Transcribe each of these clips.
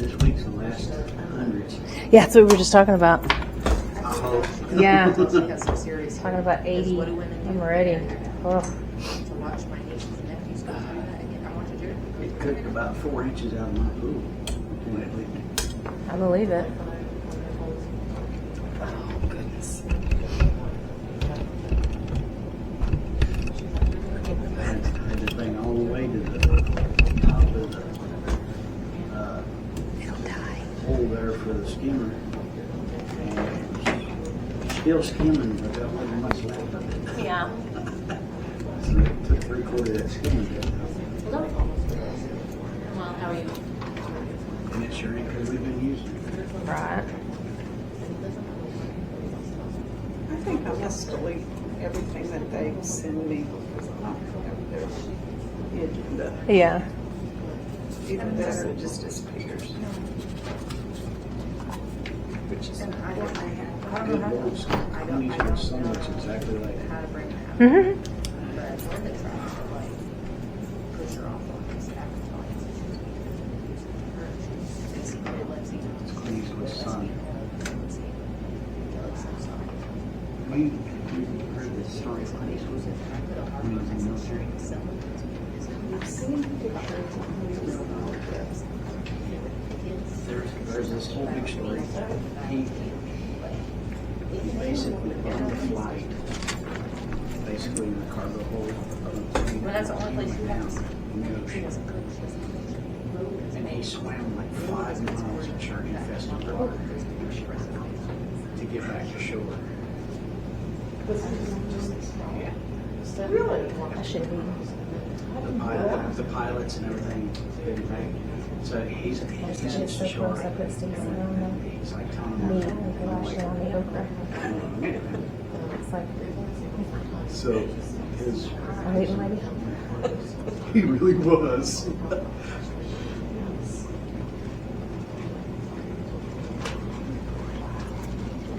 This week's the last 100. Yeah, that's what we were just talking about. Oh. Yeah. Some serious Talking about 80. I'm ready. Oh. to watch my nieces and nephews go through that again. I want to do it. It cooked about 4 inches out of my pool. I believe it. Oh, goodness. I had the thing all the way to the top of the hole there for the skimmer. And still skimming, but there wasn't much left of it. Yeah. So it took 3/4 of that skimming. Well, how are you? And it sure ain't because we've been using it. Right. I think I must delete everything that they send me because I don't have their agenda. Yeah. Either that or it just disappears. Which is, And I don't know how It was, Honey's got some that's exactly like that. to bring that up. Mm-hmm. But when they try to like push her off on this It's Cleese with son. We heard this story of Cleese was when he was in the military. I've seen pictures of movies and all this. There's this whole big story. He basically burned a flight, basically in the cargo hold of a plane. Well, that's the only place he has. In the ocean. And he swam like 5 miles in shark infested water to get back to shore. Yeah. Really? I should be. The pilots and everything didn't make it. So he's It's in so shore. close. I put Stacy on He's like telling the meat them. and Galashi on the okra. It's like, So his I'm eating lady. he really was.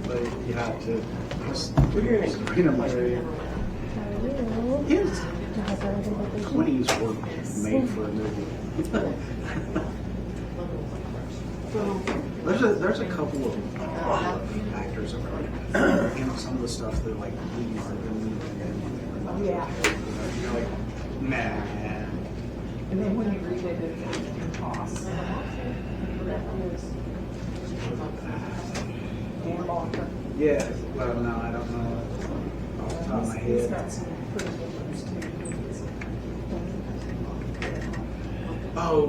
But you have to read them area. His 20s were made for a movie. There's a couple of actors around. You know, some of the stuff they're like Lee Marvin and Yeah. you're like, nah. And then when you read it, it's toss. Dan Walker. Yeah, well, no, I don't know off the top of my He's head. got some pretty good ones too. Oh,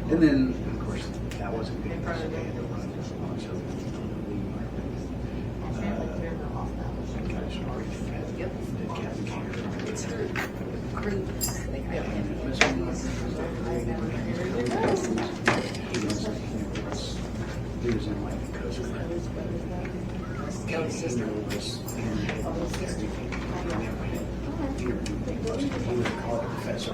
and then, of course, that wasn't good because they had to run a bunch of Lee Marvin. Gosh, did Captain Canada. It's her group. They have him. This one was he was in like the Coast Guard. He was in he was a college professor.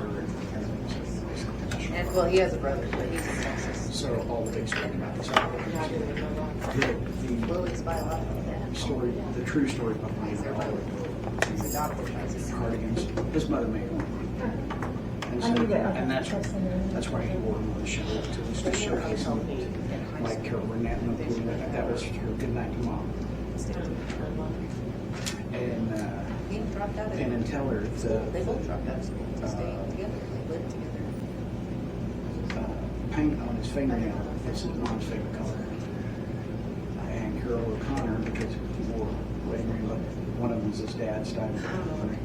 And well, he has a brother, but he's in Texas. So all the big story about this Lily's biological dad. the story, the true story behind all of He's a doctor. the cardigans. His mother made one. And so, and that's why he wore them on the show to show his like Carol Burnett and that was her good night to mom. And He dropped out of and then tell her They both the dropped out of school. They stayed together. They lived together. paint on his fingernail is his mom's favorite color. And Carol O'Connor, because he wore wedding ring, but one of them was his dad's diamond ring.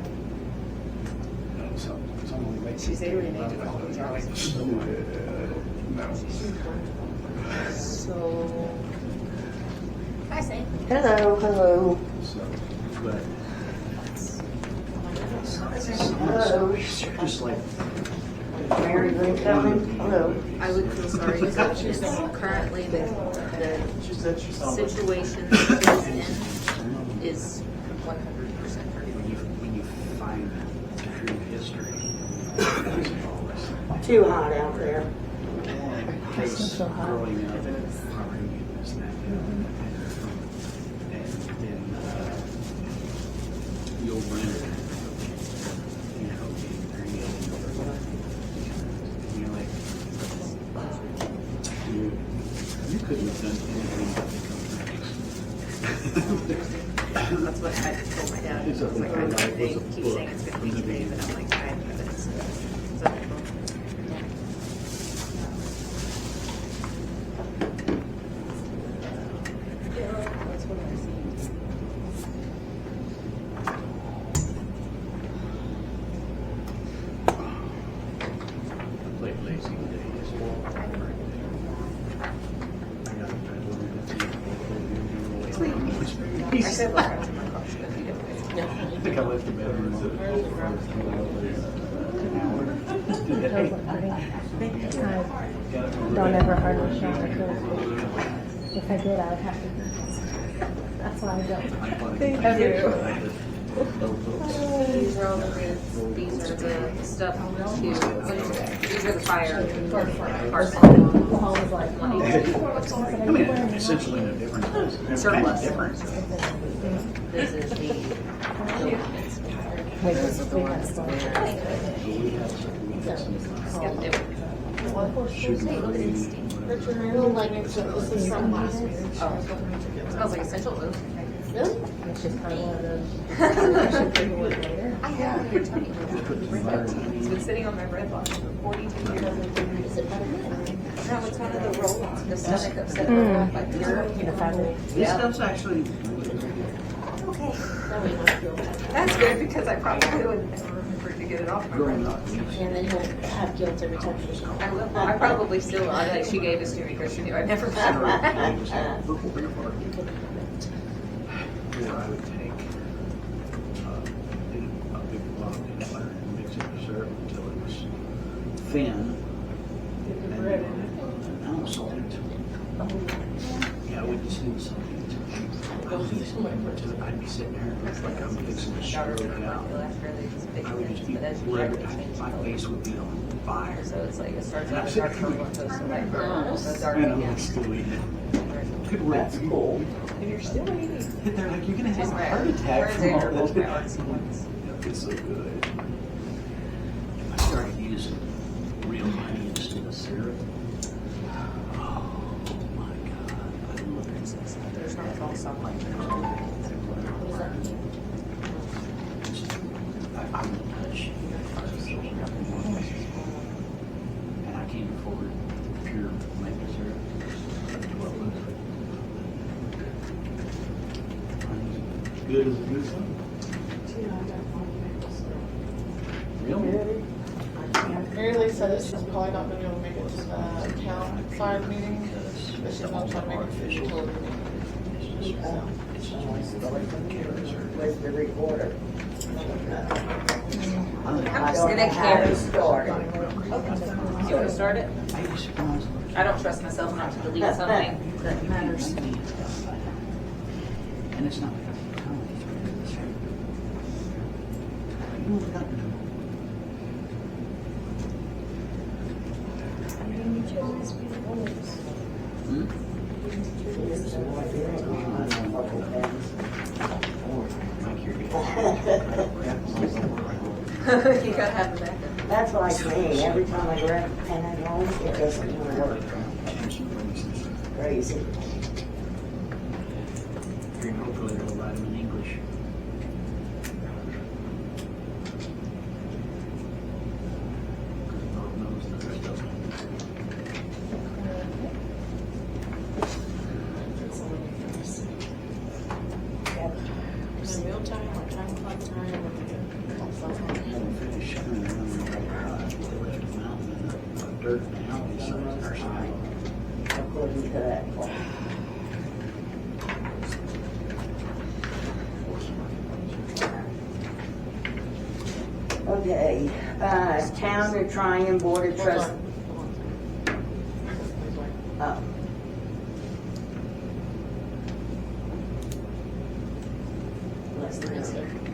So someone makes She's already made it all. No. So, hi, Sam. Hello, hello. So, but hello. Just like Mary Green coming. Hello. I would feel sorry because it's currently the situation that he's in is 100% hurting. when you find the true history. Too hot out there. Case so hot. growing up in poverty and this and that. And then the old Brenda, you know, being very ill. He couldn't have done anything. That's what I just told my dad. I was like, they keep saying it's gonna be today, but I'm like, I have evidence. So, that's what I see. I played lazy today. I said, look, I'm in my car. Should I be okay? I think I left the bedroom I don't ever hardly shower because if I did, I would have to. That's why I don't. Thank you. These are all the bids. These are the stuff to, these are the fire parts. The hall is like, I mean, essentially no difference. It's kind of different. This is the. wait, this is we have some. Richard, I don't like it, so this is from last week. It smells like essential oils. Really? It's just kind of one of those. I should take a look later. I have your tummy. It's been sitting on my bread box for 42 years. Is it better? No, it's one of the roll-ons, the stomach upset like pure. The family. This stuff's actually, Okay. That way you don't feel bad. That's good because I probably would never remember to get it off my growing bread up. box. And then you'll have guilt every time you just call. I will. I probably still will. Like she gave this to me because she knew I'd never remember. Or I would take a big block of peanut butter and mix it with syrup until it was thin. And now salt it. Yeah, I wouldn't send something. I'd be sitting there, it's like I'm fixing to stroke out. I would just eat bread. My face would be on fire. So it's like it starts out as dark purple and goes to light purple. So dark And I'm again. still eating. Good work. That's cool. And you're still eating. They're like, you're gonna She's have a my heart attack from all both my this. artsy ones. It's so good. I started using real honey instead of syrup. Oh my God, I love it. There's not false stuff like that. What does that mean? I won't touch. And I can't afford pure maple syrup. That's what it was. Honey's good as a good one. Really? Mary Lee said that she's probably not gonna be able to make it to the town side meeting, but she's not trying to make it to the utility meeting. So, Was the recorder. I'm just gonna carry. You wanna start it? I used to promise. I don't trust myself not to delete something that matters. And it's not like I'm telling you. You know what? You gotta have the backup. That's like me, every time I grab a pen at home, it doesn't want to work. Crazy. Hopefully they'll write them in English. Lord knows the rest of them. is it meal time or time clock time? Haven't finished showing them the left mountain and the dirt and alley, so it's our side. According to that. Okay, Town of Tryon Board of Hold Trustees. on. Oh.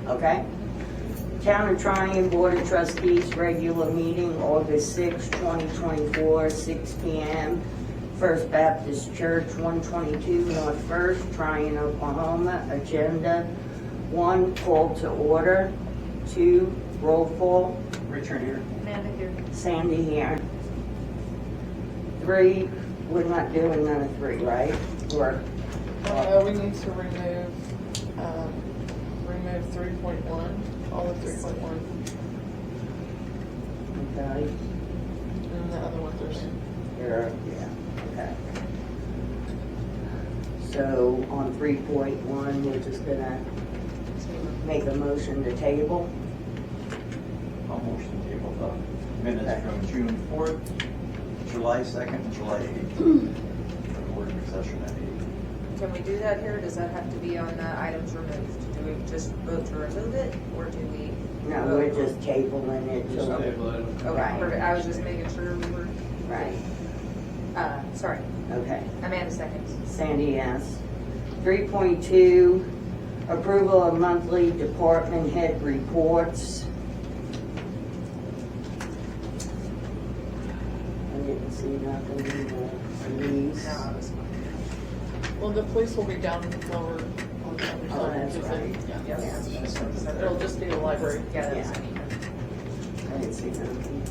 Okay. Town of Tryon Board of Trustees, regular meeting, August 6, 2024, 6 p.m. First Baptist Church, 122 North First, Tryon, Oklahoma. Agenda: 1, call to order. 2, roll call. Richard here. Amanda here. Sandy here. 3, we're not doing none of 3, right? Or, We need to remove 3.1, all of 3.1, okay, and the other ones are. yeah, okay. So on 3.1, we're just gonna make a motion to table. I'll motion to table the minutes from June 4th, July 2nd, and July 8th. For the board session at 8. Can we do that here? Does that have to be on the items removed? Do we just vote to remove it, or do we? No, we're just tabling it till, Okay, perfect. I was just making sure we were. right, Sorry, okay. Amanda seconds. Sandy, yes. 3.2, approval of monthly department head reports. I didn't see nothing in the police. No, I was fine. Well, the police will be down lower on the other Oh, side. that's because right. Yeah. Yeah. It'll just be the library. Yeah, that's Yeah. fine. I didn't see nothing.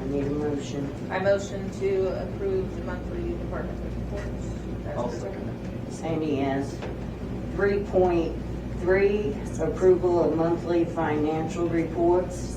I need a motion. I motion to approve the monthly department reports. as I'll presented. second it. Sandy, yes. 3.3, approval of monthly financial reports.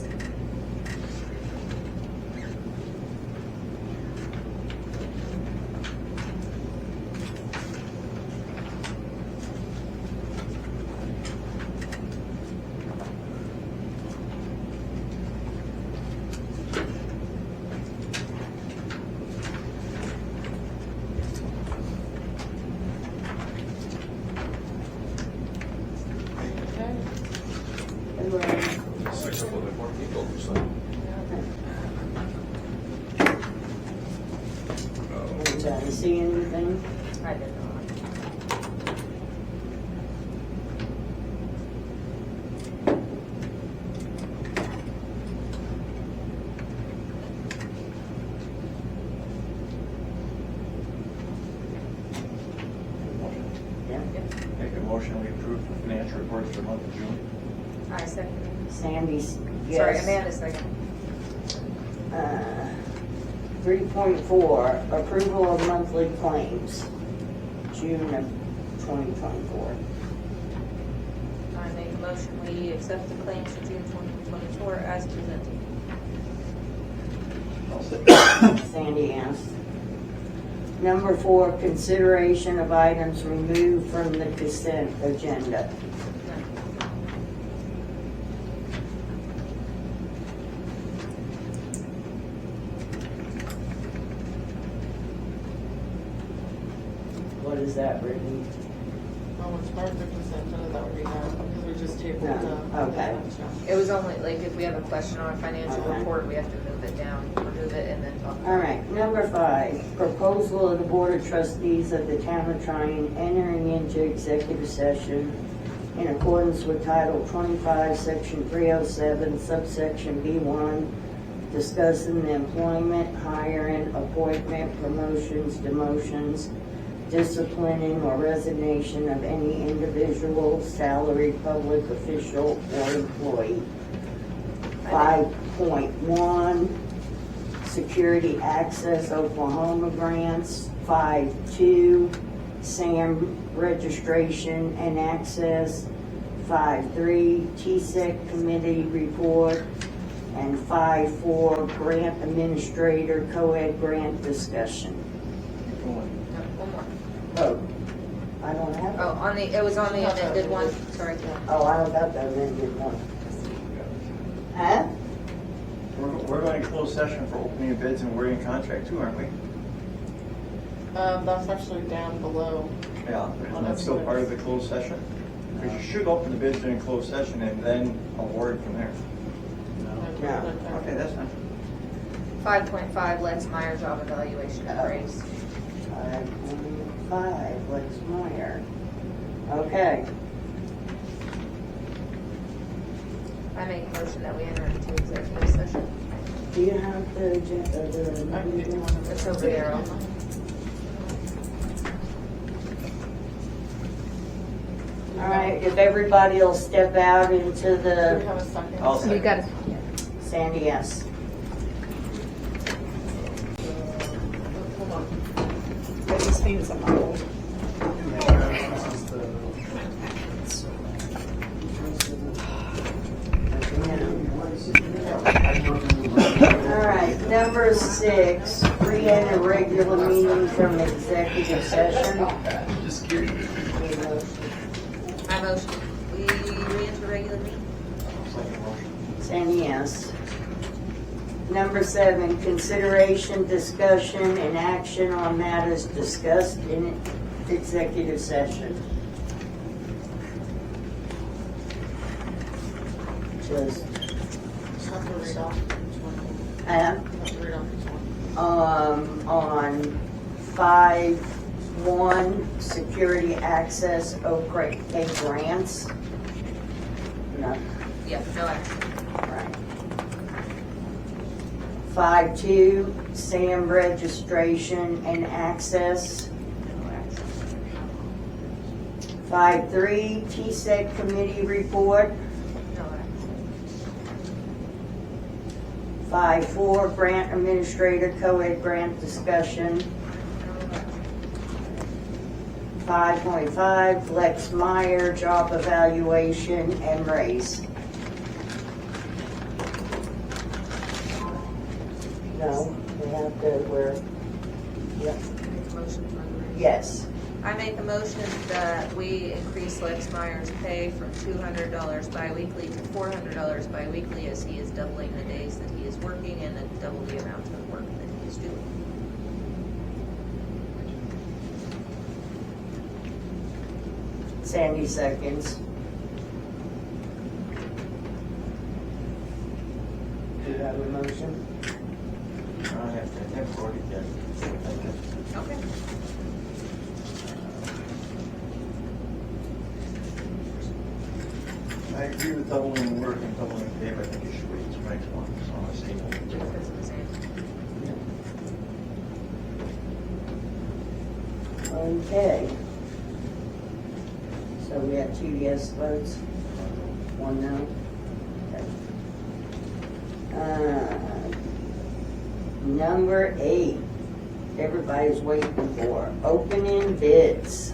Okay. Six or more people, so. Did you see anything? I did not. Yeah. Make a motion, we approve the financial reports for the month of June. I second. Sandy's, yes. Sorry, Amanda second. 3.4, approval of monthly claims, June of 2024. I make a motion, we accept the claims for June 2024 as presented. I'll second. Sandy, yes. Number 4, consideration of items removed from the consent agenda. What is that, Brittney? Oh, it's part of the consent agenda that would be done, because we just tabled No, okay. It was only, like, if we have a question on a financial Okay. report, we have to move it down, remove it, and then talk. All right, number 5, proposal of the Board of Trustees of the Town of Tryon entering into executive session in accordance with Title 25, Section 307, subsection B1, discussing the employment, hiring, appointment, promotions, demotions, disciplining, or resignation of any individual, salaried public official, or employee. 5.1, security access Oklahoma grants. 5.2, SAM registration and access. 5.3, TSEC committee report. And 5.4, grant administrator co-ed grant discussion. One more. Oh, I don't have it. Oh, it was on the amended one, sorry. Oh, I don't got the amended one. Huh? We're going to close session for opening of bids and awarding contract too, aren't we? That's actually down below. Yeah. And that's still part of the closed session? Because you should open the bids during closed session and then award from there. No. Okay, that's fine. 5.5, Lex Meyer job evaluation appraise. 5.5, Lex Meyer. Okay, I make a motion that we enter into executive session. do you have the agenda? I can get you one of It's those. over there. All right, if everybody will step out into Do we the, have a second? I'll second. You got it. Sandy, yes. seems a model. All right, number 6, re-enter regular meeting from executive session. Just curious. I motion, we re-enter regular meeting. Second motion. Sandy, yes. Number 7, consideration, discussion, and action on matters discussed in executive session. Just, Have to read off each one. uh, Have to read off each one. on 5.1, security access, OK grants. No, Yeah, no action. right. 5.2, SAM registration and access. 5.3, TSEC committee report. No action. 5.4, grant administrator co-ed grant discussion. 5.5, Lex Meyer job evaluation and raise. No, we have to, yep, Make a motion for the raise. yes. I make a motion that we increase Lex Meyer's pay from $200 biweekly to $400 biweekly as he is doubling the days that he is working and double the amount of work that he is doing. Sandy seconds. Do you have a motion? I have already done. Okay. I agree with doubling work and doubling pay, but I think you should wait till next one, so on the same. Just because of the same. Okay. So we have 2 yes votes, 1 no. Okay. Number 8, everybody's waiting for, opening bids.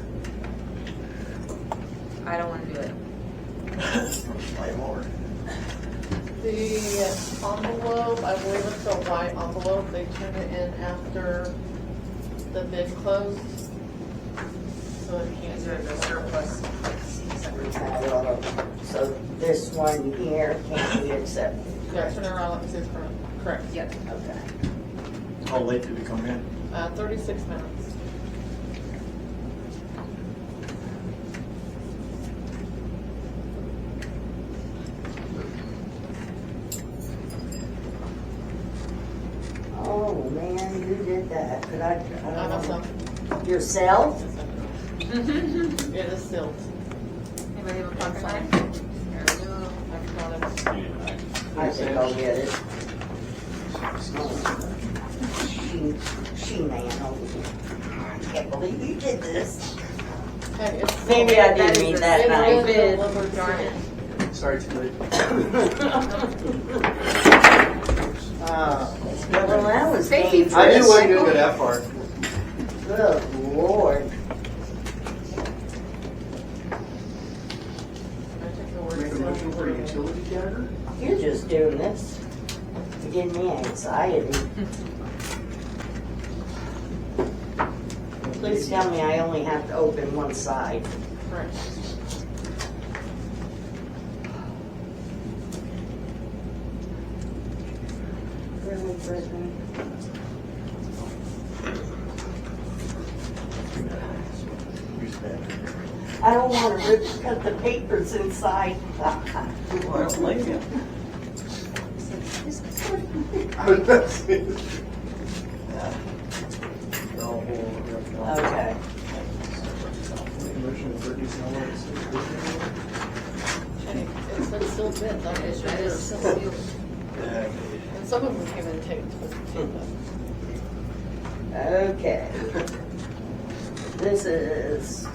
I don't want to do it. My lord. The envelope, I believe it's a white envelope, they turned it in after the bid closed. So it can't. These are the surplus. So this one here can't be accepted. Yeah, turn it around, let me see it's correct. Yep. Okay. How late did it come in? 36 minutes. Oh, man, who did that? Could I don't know. Myself. Yourself? It is sealed. Anybody have a pocket knife? There we go. I forgot it. I think I'll get it. She man over here. I can't believe you did this. Hey, it's Maybe I did mean It's that night. really delivered, Darn it. Sorry, too late. Yeah, well, that was Thank you. dangerous. I knew I didn't go that far. Good Lord. I took the word Make a motion for a sealed. utility dagger? You're just doing this to give me anxiety. Please tell me I only have to open one side. Correct. Really, Brittney? Use that. I don't want to rip cut the papers inside. Well, I don't like it. Okay. Hey, it says sealed bids, I'm That sure is it's so sealed. cute. And some of them came in taped with tape. Okay. This is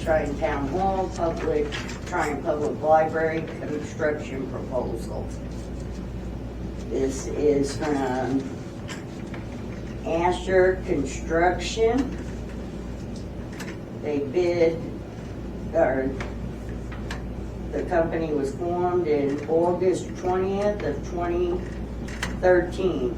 Tryon Town Hall, Tryon Public Library construction proposal. This is from Asher Construction. They bid, or the company was formed in August 20th of 2013.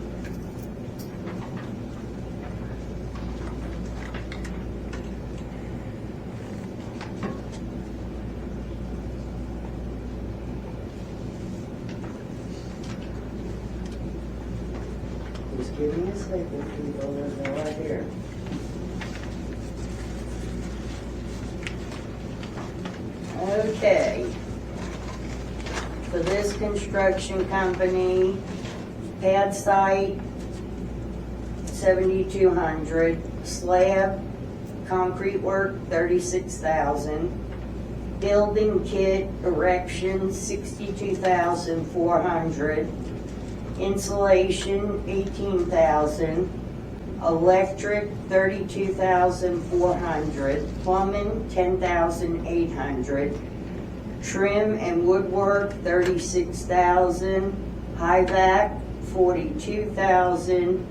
Just give me a second, people, there's no right here. Okay. For this construction company, pad site, 7,200, slab, concrete work, 36,000, building kit, erection, 62,400, insulation, 18,000, electric, 32,400, plumbing, 10,800, trim and woodwork, 36,000, high vac, 42,000,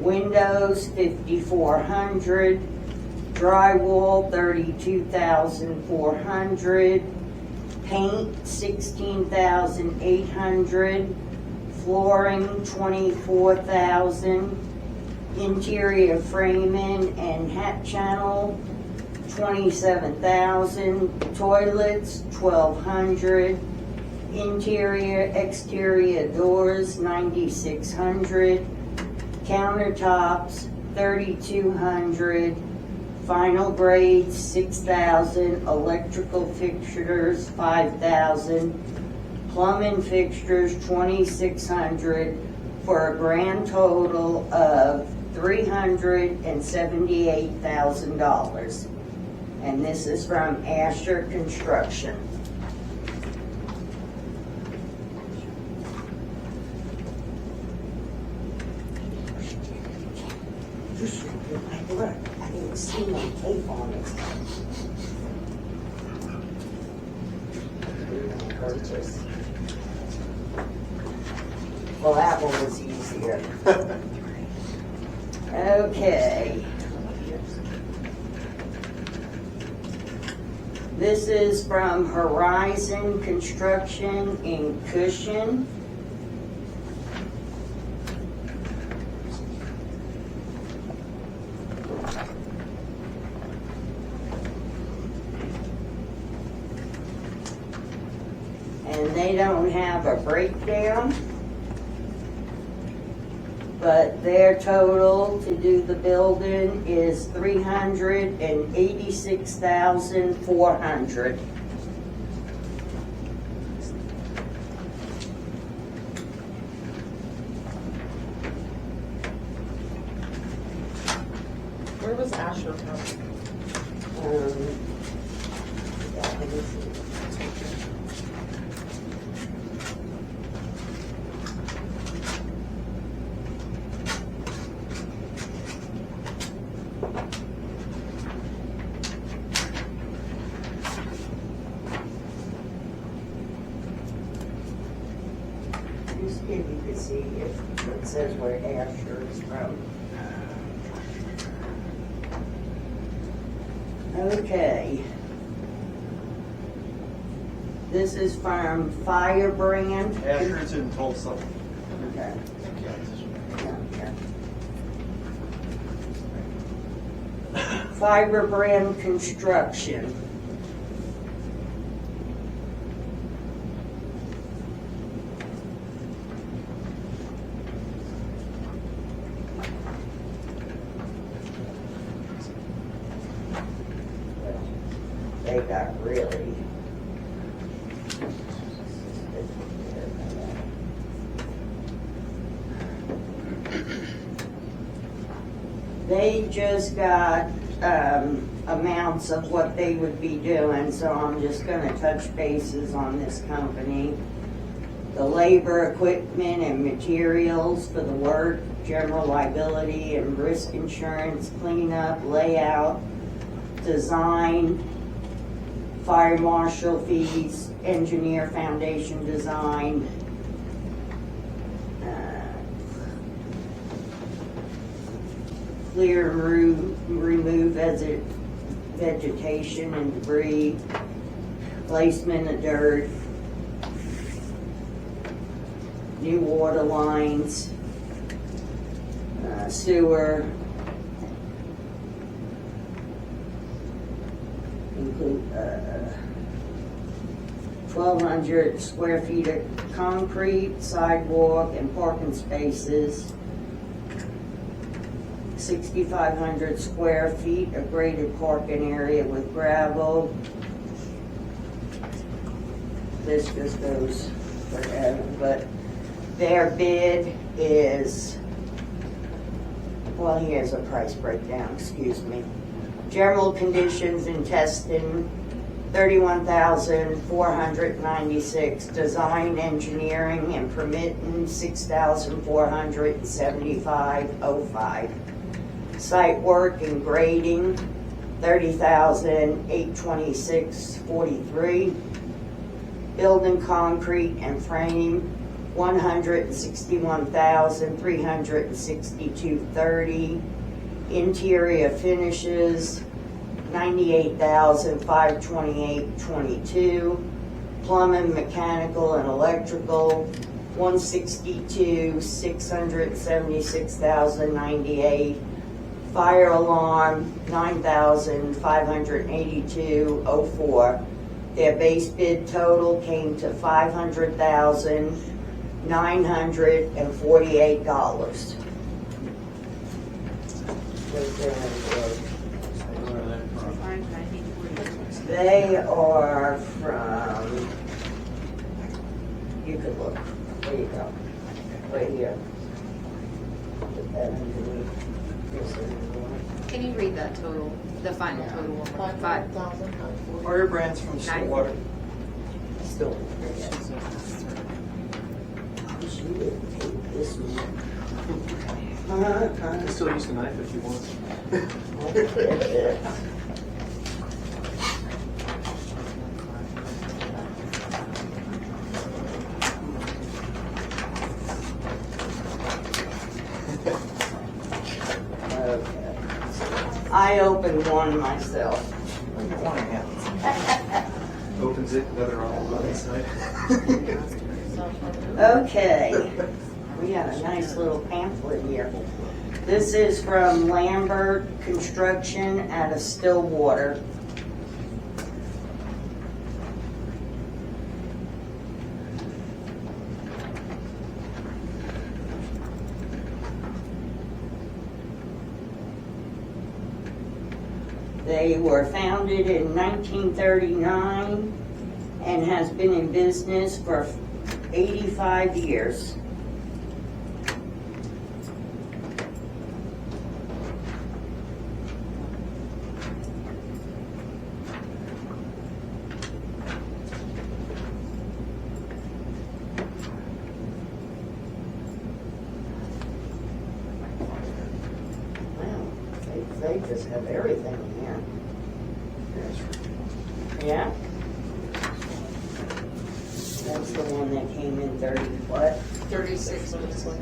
windows, 5,400, drywall, 32,400, paint, 16,800, flooring, 24,000, interior framing and hat channel, 27,000, toilets, 1,200, interior, exterior doors, 9,600, countertops, 3,200, final grades, 6,000, electrical fixtures, 5,000, plumbing fixtures, 2,600, for a grand total of $378,000. And this is from Asher Construction. Look, I didn't see no tape on it. Purchase. Well, that one was easier. Okay. This is from Horizon Construction in Cushion. And they don't have a breakdown, but their total to do the building is $386,400. Where was Asher from? Yeah, let me see. Just if you could see if it says where Asher is from. Okay. This is from Firebrand. Asher's in Tulsa. Okay. Yeah, yeah. Firebrand Construction. They got really. They just got amounts of what they would be doing, so I'm just gonna touch bases on this company. The labor, equipment, and materials for the work, general liability and risk insurance, cleanup, layout, design, fire marshal fees, engineer foundation design, clear and remove as it vegetation and debris, placement of dirt, new water lines, sewer, include 1,200 square feet of concrete, sidewalk, and parking spaces, 6,500 square feet of graded parking area with gravel. This just goes forever, but their bid is, well, here's a price breakdown, excuse me. General conditions and testing, $31,496. Design, engineering, and permitting, $6,475.05. Site work and grading, $30,826.43. Building concrete and frame, $161,362.30. Interior finishes, $98,528.22. Plumbing, mechanical, and electrical, $162,676.98. Fire alarm, $9,582.04. Their base bid total came to $500,948. They are from, you could look, there you go, right here. Put that underneath. Can you read that total, the final total one? more? 5,940. Order brands from Stillwater. Still. She didn't take this one. can still use the knife if you want. Okay. I opened one myself. Opens it, the other on the inside. Okay, we got a nice little pamphlet here. This is from Lambert Construction out of Stillwater. They were founded in 1939 and has been in business for 85 years. Wow, they just have everything in here. Yeah? That's the one that came in 30, what? 36 on this one.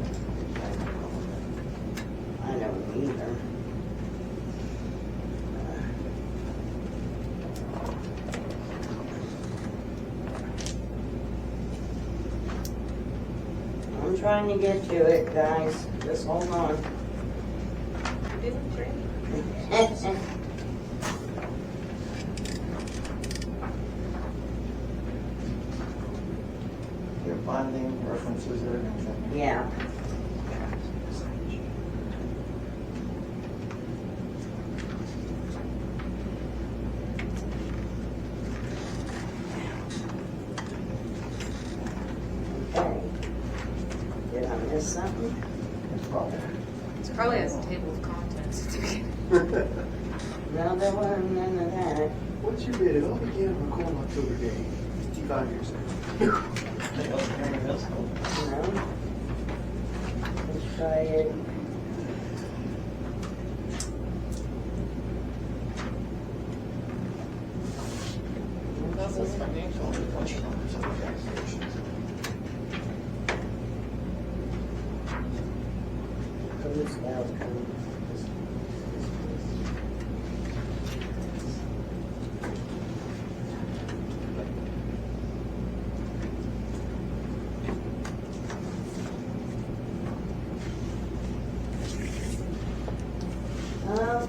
I don't either. I'm trying to get to it, guys. Just hold on. You're doing great. Your bonding references there and everything. Yeah. Okay. Did I miss something? It probably has a table of contents. It's okay. No, there wasn't none of that. What's your bid? It all began on a cold October day, 55 years ago. No. Let's try it. That's his financial.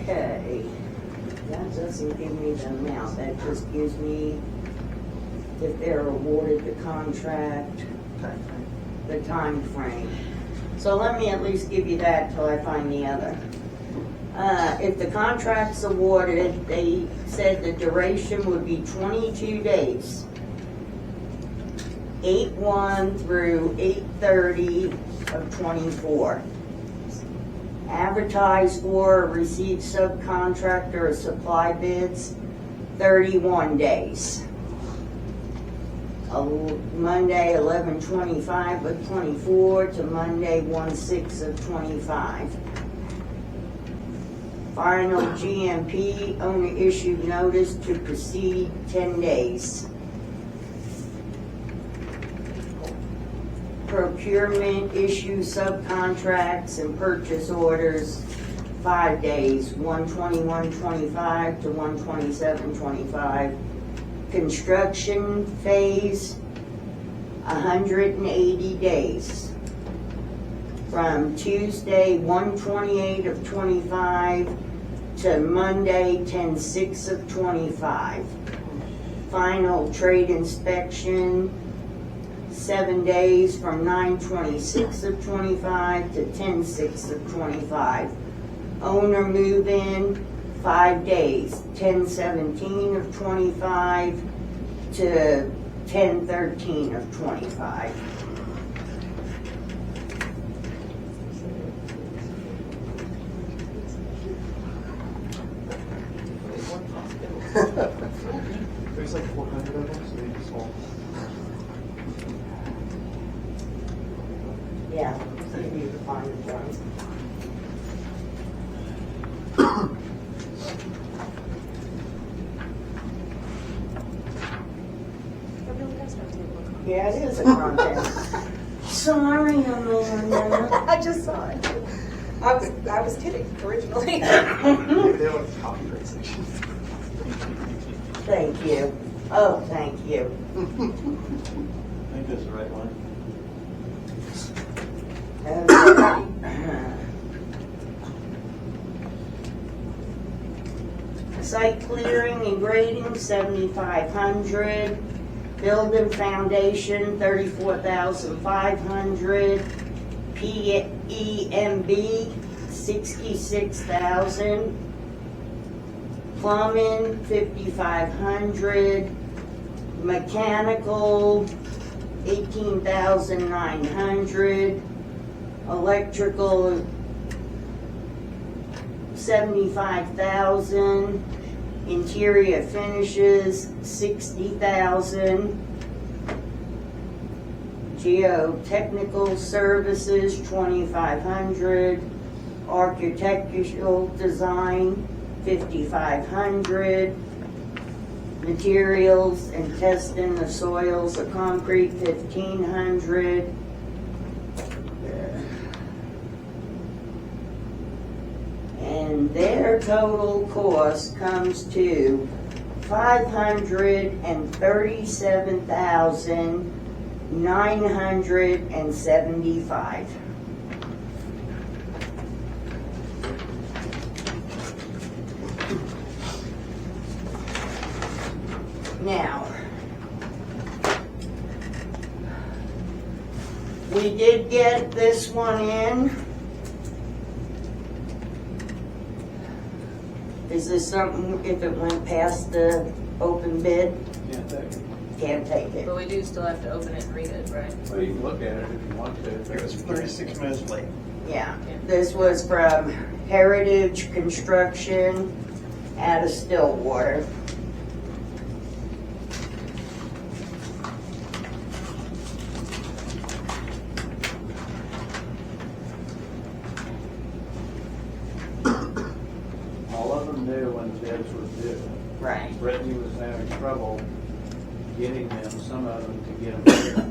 Okay, that doesn't give me the amount, that just gives me if they're awarded the contract, the time frame. So let me at least give you that till I find the other. If the contract's awarded, they said the duration would be 22 days. 8/1 through 8/30 of 24. Advertised for, receive subcontractor or supply bids, 31 days. Monday 11/25 of 24 to Monday 1/6 of 25. Final GMP, owner issued notice to proceed 10 days. Procurement issue subcontracts and purchase orders 5 days, 1/21/25 to 1/27/25. Construction phase 180 days. From Tuesday 1/28 of 25 to Monday 10/6 of 25. Final trade inspection 7 days from 9/26 of 25 to 10/6 of 25. Owner move-in 5 days, 10/17 of 25 to 10/13 of 25. There's like 400 of them, so they just all. Yeah, so you need to find the one. Yeah, it is a contest. Sorry, Amanda. I just saw it. I was kidding originally. They don't have copyright sections. Thank you. Oh, thank you. I think that's the right one. Okay. Site clearing and grading, 7,500. Building foundation, 34,500. PEMB, 66,000. Plumbing, 5,500. Mechanical, 18,900. Electrical, 75,000. Interior finishes, 60,000. Geotechnical services, 2,500. Architectural design, 5,500. Materials and testing the soils of concrete, 1,500. And their total cost comes to $537,975. Now, we did get this one in. Is this something, if it went past the open bid, Can't take it. can't take it? But we do still have to open it and read it, right? Well, you can look at it if you want to. It was 36 minutes late. Yeah, this was from Heritage Construction out of Stillwater. All of them knew when bids were due. Right. Brittney was having trouble getting them, some of them, to get them here.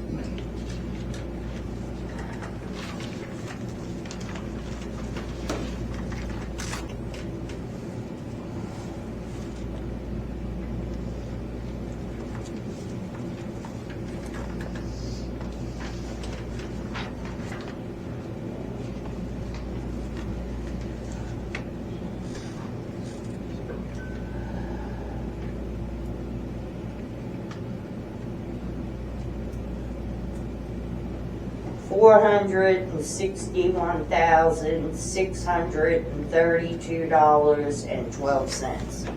$461,632.12.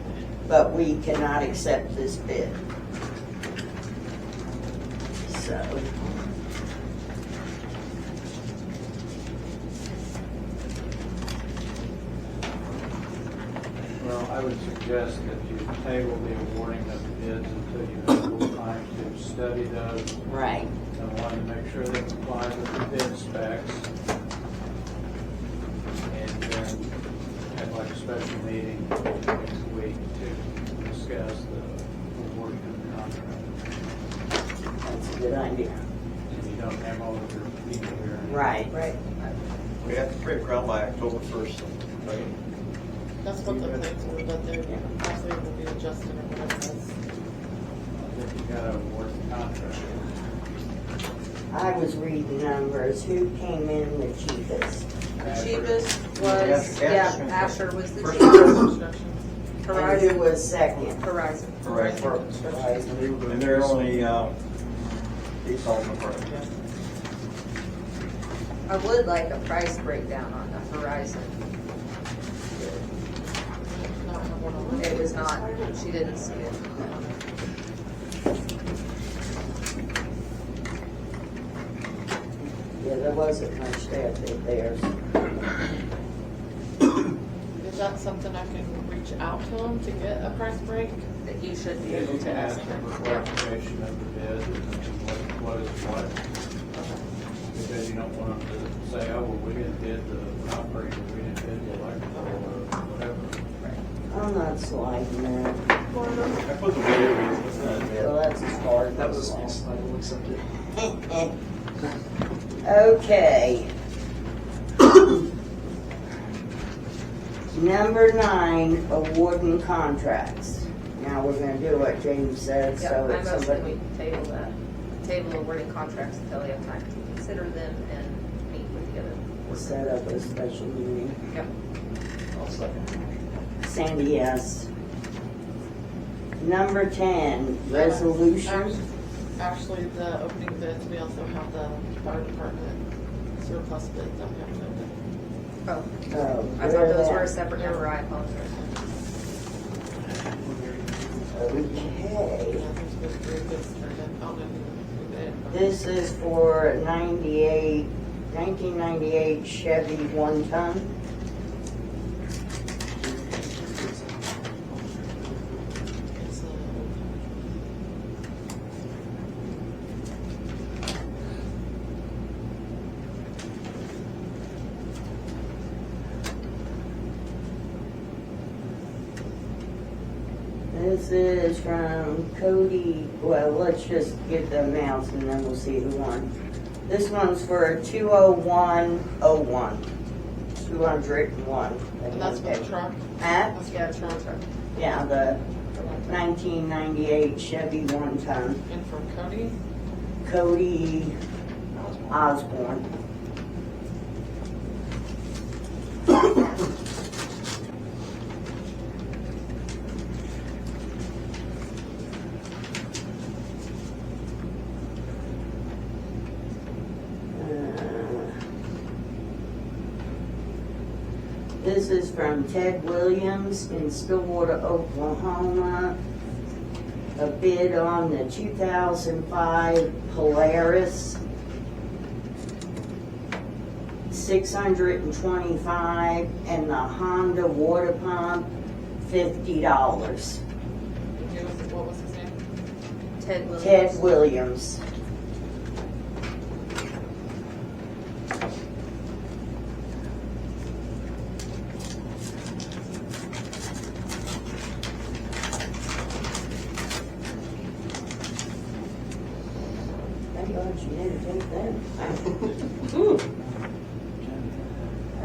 But we cannot accept this bid. So, Well, I would suggest that you table the awarding of the bids until you have full time to study those right. and want to make sure they comply with the bid specs. And then have like a special meeting next week to discuss the awarding of the contract. That's a good idea. And you don't have all of your people here. Right. Right. We have to break ground by October 1st, right? That's what the plans were, but they're actually will be adjusted or whatever it is. I think you gotta award the contract. I was reading numbers. Who came in the cheapest? The cheapest was, Asher. Asher was the First. cheapest. Construction. And Horizon, who was second? Horizon. And they're only $8,000 apart. I would like a price breakdown on the Horizon. Not have one on It was not, she didn't see it. Yeah, there wasn't much there. There's. Is that something I can reach out to them to get a price break? That you should be You able can to ask ask them her. for clarification of the bid and what is what. Because you don't want them to say, oh, well, we didn't bid the operator, we didn't bid the electrical, or whatever. I'm not sliding that. I put the bid in. Well, that's as far as That was, I yes, I will accept it. Okay. Number 9, awarding contracts. Now we're gonna do what James said, Yeah, so I if motion somebody. we table that. Table awarding contracts until we have time to consider them and meet with the other. Set up a special meeting. Yep. I'll second. Sandy, yes. Number 10, resolution. Actually, the opening bids, we also have the fire department surplus bids that we have to open. Oh, Oh, I thought those were a where separate number, I apologize. that? Okay. Yeah, there's been 3 bids turned in. I don't know who bid. This is for 1998 Chevy 1-ton. It's, This is from Cody, well, let's just get the amounts and then we'll see who won. This one's for 20101. 201. and that's for the truck. Huh? That's for Yeah, the it's truck. not truck. Yeah, the 1998 Chevy 1-ton. And from Cody, Cody Osborne. This is from Ted Williams in Stillwater, Oklahoma. A bid on the 2005 Polaris. $625, and the Honda water pump, $50. what was his name? Ted Williams. Ted Williams. Thank God you didn't take that.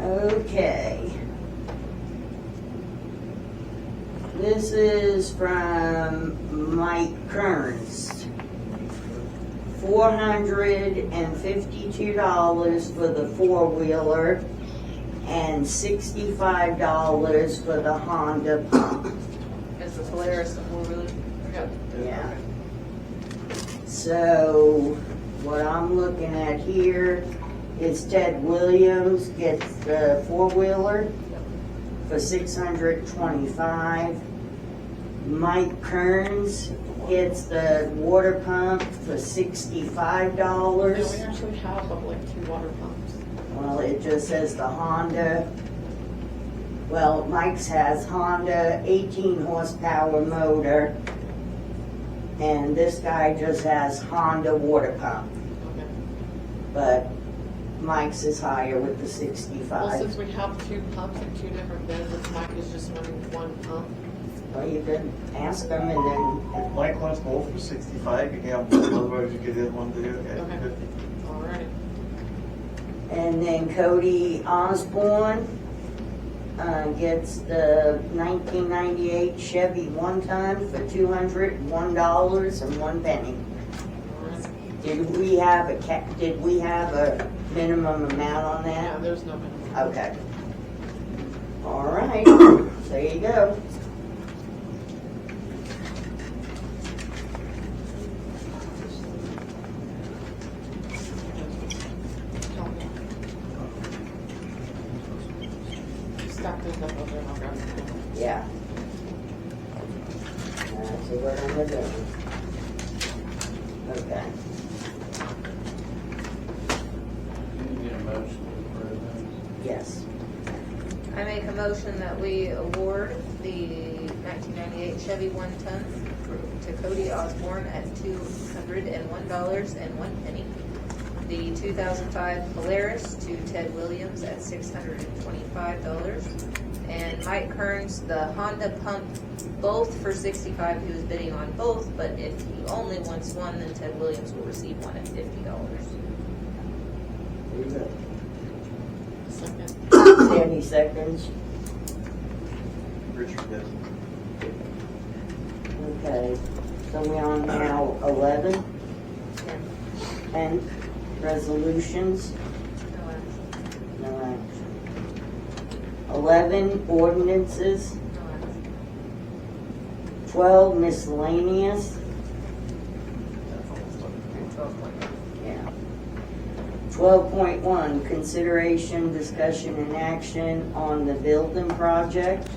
Okay. This is from Mike Kearns. $452 for the 4-wheeler and $65 for the Honda pump. Is the Polaris the 4-wheeler? Yeah. So what I'm looking at here is Ted Williams gets the four-wheeler for $625. Mike Kearns gets the water pump for $65. No, we actually have like 2 water pumps. Well, it just says the Honda. Well, Mike's has Honda 18 horsepower motor, and this guy just has Honda water pump. Okay. But Mike's is higher with the Well, 65. since we have 2 pumps and 2 different bins, if Mike is just running 1 pump. Well, you could ask him and then, If Mike wants both for 65, you can have both, otherwise you could have one to Okay. 50. Alrighty. and then Cody Osborne gets the 1998 Chevy 1-ton for $201.01. Alright. Did we have a minimum amount on Yeah, that? there's no minimum. Okay. All right, there you go. Stack those up over and I'll grab them. Yeah. That's what I'm gonna do. Okay. You get a motion for those. Yes. I make a motion that we award the 1998 Chevy 1-ton to Cody Osborne at $201.01. The 2005 Polaris to Ted Williams at $625. And Mike Kearns, the Honda pump, both for $65. He was bidding on both, but if he only wants one, then Ted Williams will receive one at $50. There Second. you go. Sandy seconds. Richard does. Okay. So we're on now 11 and resolutions. No action. 11 ordinances. 12 miscellaneous. Yeah. 12.1 consideration, discussion, and action on the building project.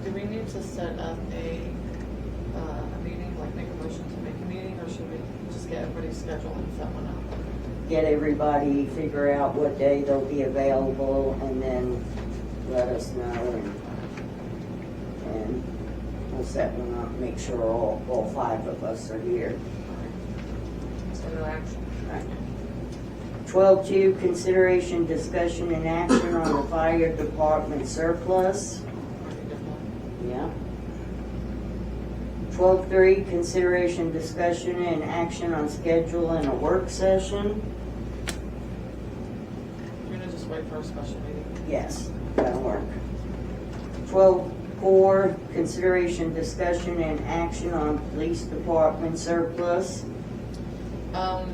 Do we need to set up a meeting, like make a motion to make a meeting, or should we just get everybody's schedule and set one up? Get everybody, figure out what day they'll be available, and then let us know, and we'll set one up, make sure all 5 of us are here. So no action. 12.2, consideration, discussion, and action on the fire department surplus. Yeah. 12.3, consideration, discussion, and action on scheduling a work session. You're gonna just wait for a special meeting. Yes, that'll work. 12.4, consideration, discussion, and action on police department surplus.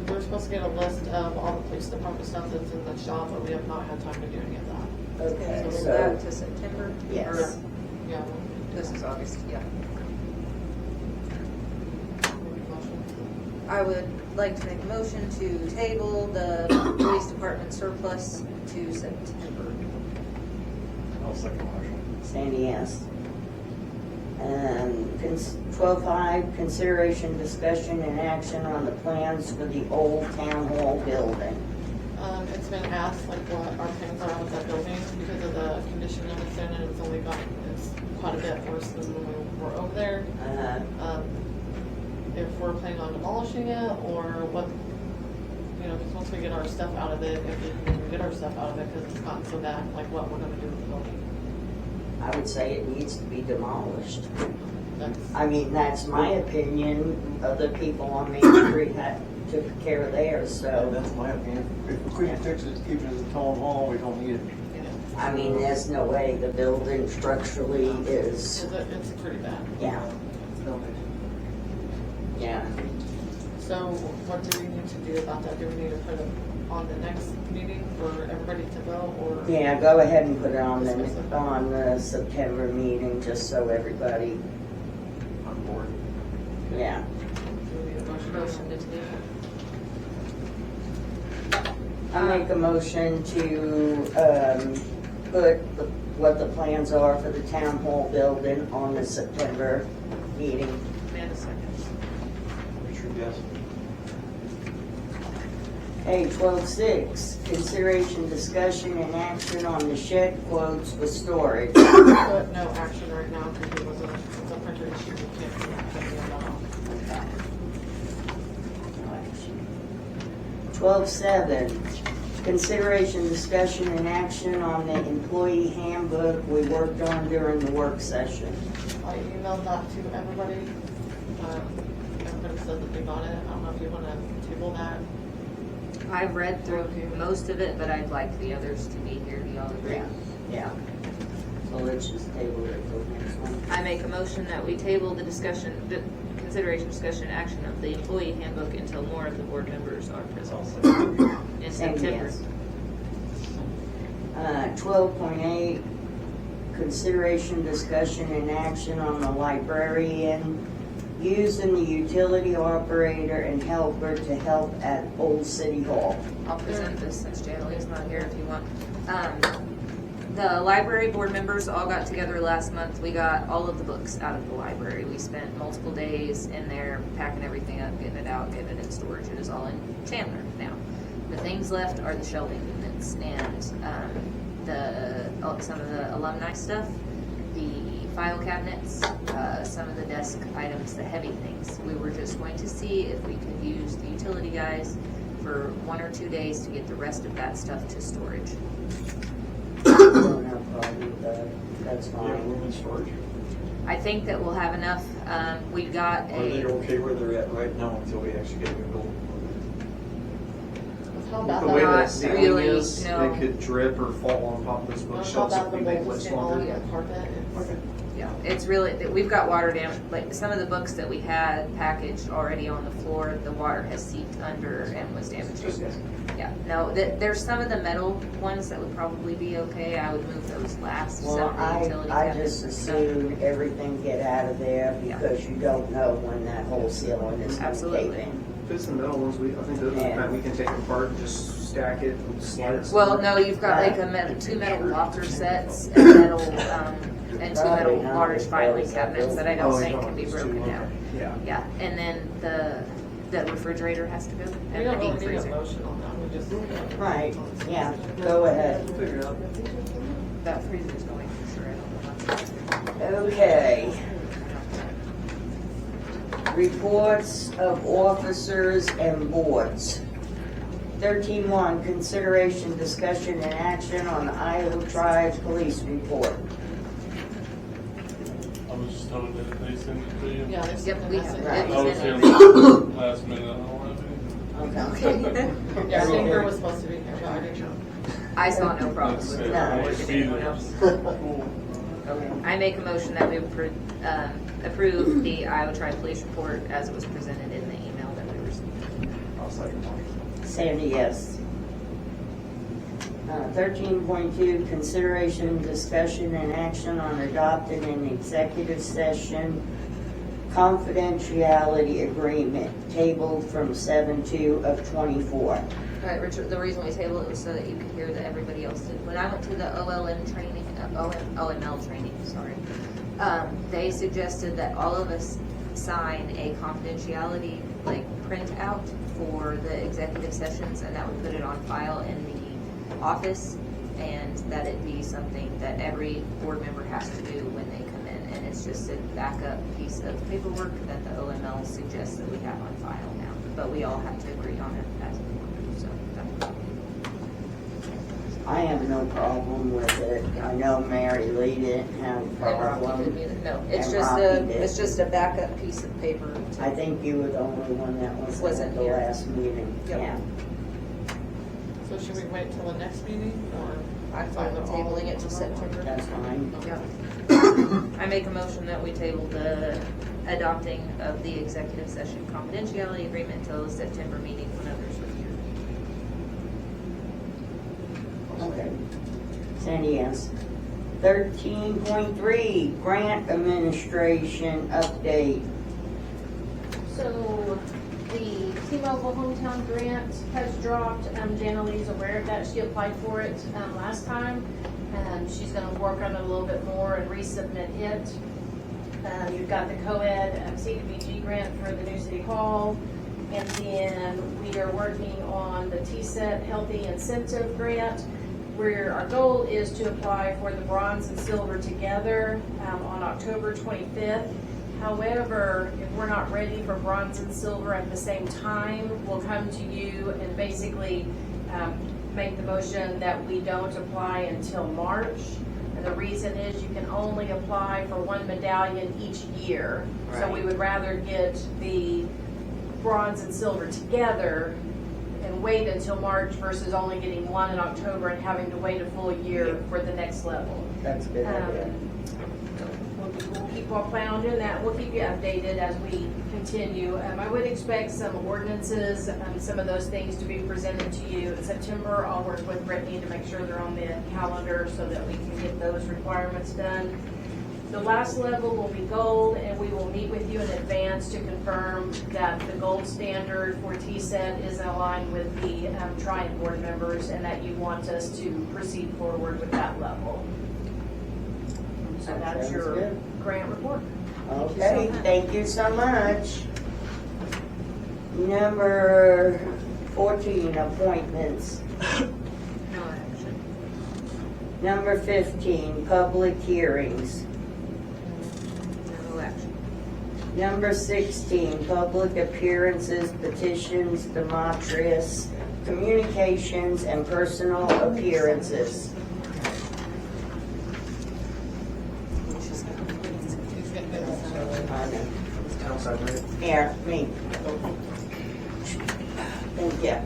We're supposed to get a list of all the police department stuff that's in the shop, but we have not had time to do any of that. Okay, So so, that to September? yes. Or Yeah. this is August, yeah. Motion. I would like to make a motion to table the police department surplus to September. I'll second motion. Sandy, yes. 12.5, consideration, discussion, and action on the plans for the old town hall building. It's been asked like what our plans are with that building because of the condition that it's in, and it's quite a bit worse than when we were over there. If we're planning on demolishing it, or what, because once we get our stuff out of it, if we can get our stuff out of it because it's gotten so bad, like what we're gonna do with the building. I would say it needs to be demolished. That's, I mean, that's my opinion. Other people on Main Street took care of theirs, so. That's my opinion. If we couldn't fix it, keep it as a town hall, we don't need it. I mean, there's no way the building structurally is, it's pretty bad. yeah, yeah. So what do we need to do about that? Do we need to put it on the next meeting for everybody to vote, or? Yeah, go ahead and put it on the September meeting, just so everybody, On board. yeah. Do we need a motion? Motion to table. I make a motion to, put what the plans are for the town hall building on the September meeting. Amanda seconds. Richard, yes. A 12.6, consideration, discussion, and action on the shed quotes for storage. But no action right now because it was a printer issue. We can't do anything about. 12.7, consideration, discussion, and action on the employee handbook we worked on during the work session. I emailed that to everybody. Everybody said that they got it. I don't know if you want to table that. I've read through most of it, but I'd like the others to be here. Do y'all agree? Yeah. So let's just table it till next one. I make a motion that we table the consideration, discussion, and action of the employee handbook until more of the board members are present in Same September. yes. 12.8, consideration, discussion, and action on the librarian using the utility operator and helper to help at Old City Hall. I'll present this since Janelle's not here if you want. The library board members all got together last month. We got all of the books out of the library. We spent multiple days in there packing everything up, getting it out, getting it in storage. It is all in Chandler now. The things left are the shelving units and some of the alumni stuff, the file cabinets, some of the desk items, the heavy things. We were just going to see if we could use the utility guys for 1 or 2 days to get the rest of that stuff to storage. Don't have a problem with that. That's Yeah, fine. room and storage. I think that we'll have enough. We got Are they a, okay where they're at right now until we actually get a new building? How about The way Not that ceiling really, is, no. it could drip or fall on top of those How bookshelves if about the we make it bolts much and all longer. the carpet? yeah, it's really, we've got water damage. Like some of the books that we had packaged already on the floor, the water has seeped under and was damaging. Yeah, no, there's some of the metal ones that would probably be okay. I would move those last. Well, Some of the utility I cabinets just and stuff. assume everything get out of there because you don't know when that whole ceiling is going to Absolutely. cave in. If it's the metal ones, I think those Yeah. we can take apart and just stack it and slide it. Well, no, you've got like two metal locker sets and metal, and two metal Probably not. large filing cabinets that I don't Oh, think no, can be it's too broken long. down. Yeah. Yeah, and then the refrigerator has to go, We and don't the really deep need a freezer. motion on that. We just. Right, yeah, go ahead. Figure it out. That freezer's going for sure, I don't know. Okay. Reports of officers and boards. 13.1, consideration, discussion, and action on the Iowa Tribe Police Report. I was just told that they sent it to you. Yeah, they Yep, sent we it. have, Right. it I was was here in last minute, I don't have Okay. Okay. Yeah, Sandra was supposed to be here, but I didn't. I saw no problem with it. No. Did anyone else? Okay. I make a motion that we approve the Iowa Tribe Police Report as it was presented in the email that we received. I'll second that. Sandy, yes. 13.2, consideration, discussion, and action on adopting an executive session confidentiality agreement tabled from 7/2 of 24. All right, Richard, the reason we tabled it was so that you could hear that everybody else did. When I went to the OML training, sorry, they suggested that all of us sign a confidentiality printout for the executive sessions, and that would put it on file in the office, and that it be something that every board member has to do when they come in. And it's just a backup piece of paperwork that the OML suggests that we have on file now, but we all have to agree on it as a board. So that's I have no problem with it. I know Mary Lee didn't have a And Rocky problem. didn't either. No, it's And just Rocky a, did. it's just a backup piece of paper. I think you were the only one that was Wasn't at the here. last meeting. Yep. Yeah. So should we wait till the next meeting or? I'm fine with tabling it to September. That's fine. Yep. I make a motion that we table the adopting of the executive session confidentiality agreement until the September meeting when others are here. Okay. Sandy, yes. 13.3, grant administration update. So, the T-Mobile Hometown Grant has dropped. Jana Lee's aware of that. She applied for it last time. She's going to work on it a little bit more and resubmit it. You've got the co-ed CDBG grant for the new city hall. And then we are working on the TSET Healthy Incentive Grant, where our goal is to apply for the bronze and silver together on October 25th. However, if we're not ready for bronze and silver at the same time, we'll come to you and basically make the motion that we don't apply until March. And the reason is you can only apply for one medallion each year. So we would rather get the bronze and silver together and wait until March versus only getting one in October and having to wait a full year for the next level. That's a good idea. We'll keep on planning on doing that. We'll keep you updated as we continue. I would expect some ordinances, some of those things to be presented to you in September. I'll work with Brittney to make sure they're on the calendar so that we can get those requirements done. The last level will be gold, and we will meet with you in advance to confirm that the gold standard for TSET is aligned with the Tryon board members and that you want us to proceed forward with that level. So that's your good. grant report. Okay, thank you so much. Number 14, appointments. No action. Number 15, public hearings. No action. Number 16, public appearances, petitions, demotious, communications, and personal appearances. Outside, right? Here, me. Thank you.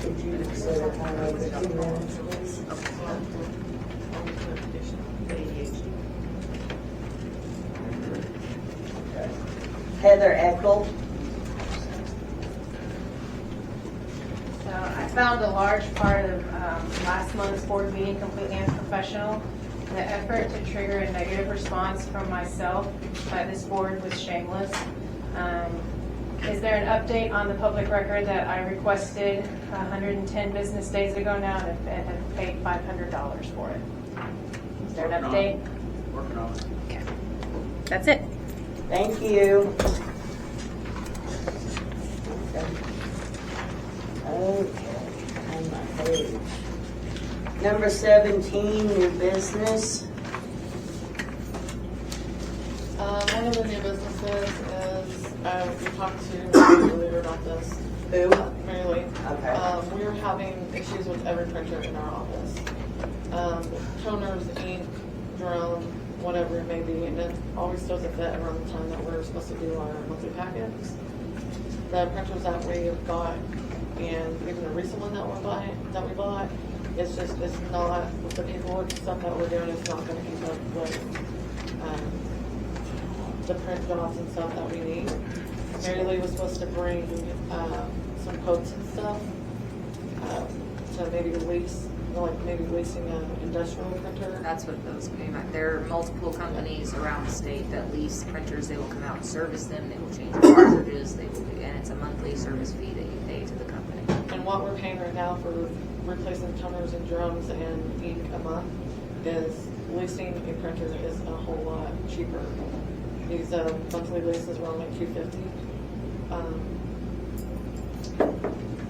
Could you set a time over 2 minutes, please? Heather Eckel. So I found a large part of last month's board meeting completely unprofessional. The effort to trigger a negative response from myself by this board was shameless. Is there an update on the public record that I requested 110 business days ago now and have paid $500 for it? Is there an update? Working on it. Okay. That's it. Thank you. Okay, on my page. Number 17, new business. One of the new businesses is, we talked to Mary Lee about this. Who? Mary Lee. Okay. We were having issues with every printer in our office. Toners, ink, drum, whatever it may be, and it always doesn't fit around the time that we're supposed to do our monthly packets. The printers that we've got, and even the recent one that we bought, it's not, with the paperwork stuff that we're doing, it's not gonna keep up with, the print jobs and stuff that we need. Mary Lee was supposed to bring, some quotes and stuff, to maybe lease, maybe leasing an industrial printer. That's what those came out. There are multiple companies around the state that lease printers. They will come out and service them. They will change the cartridges. They will do, and it's a monthly service fee that you pay to the company. And what we're paying right now for replacing toners and drums and ink a month is leasing a printer is a whole lot cheaper. These monthly leases were only $250,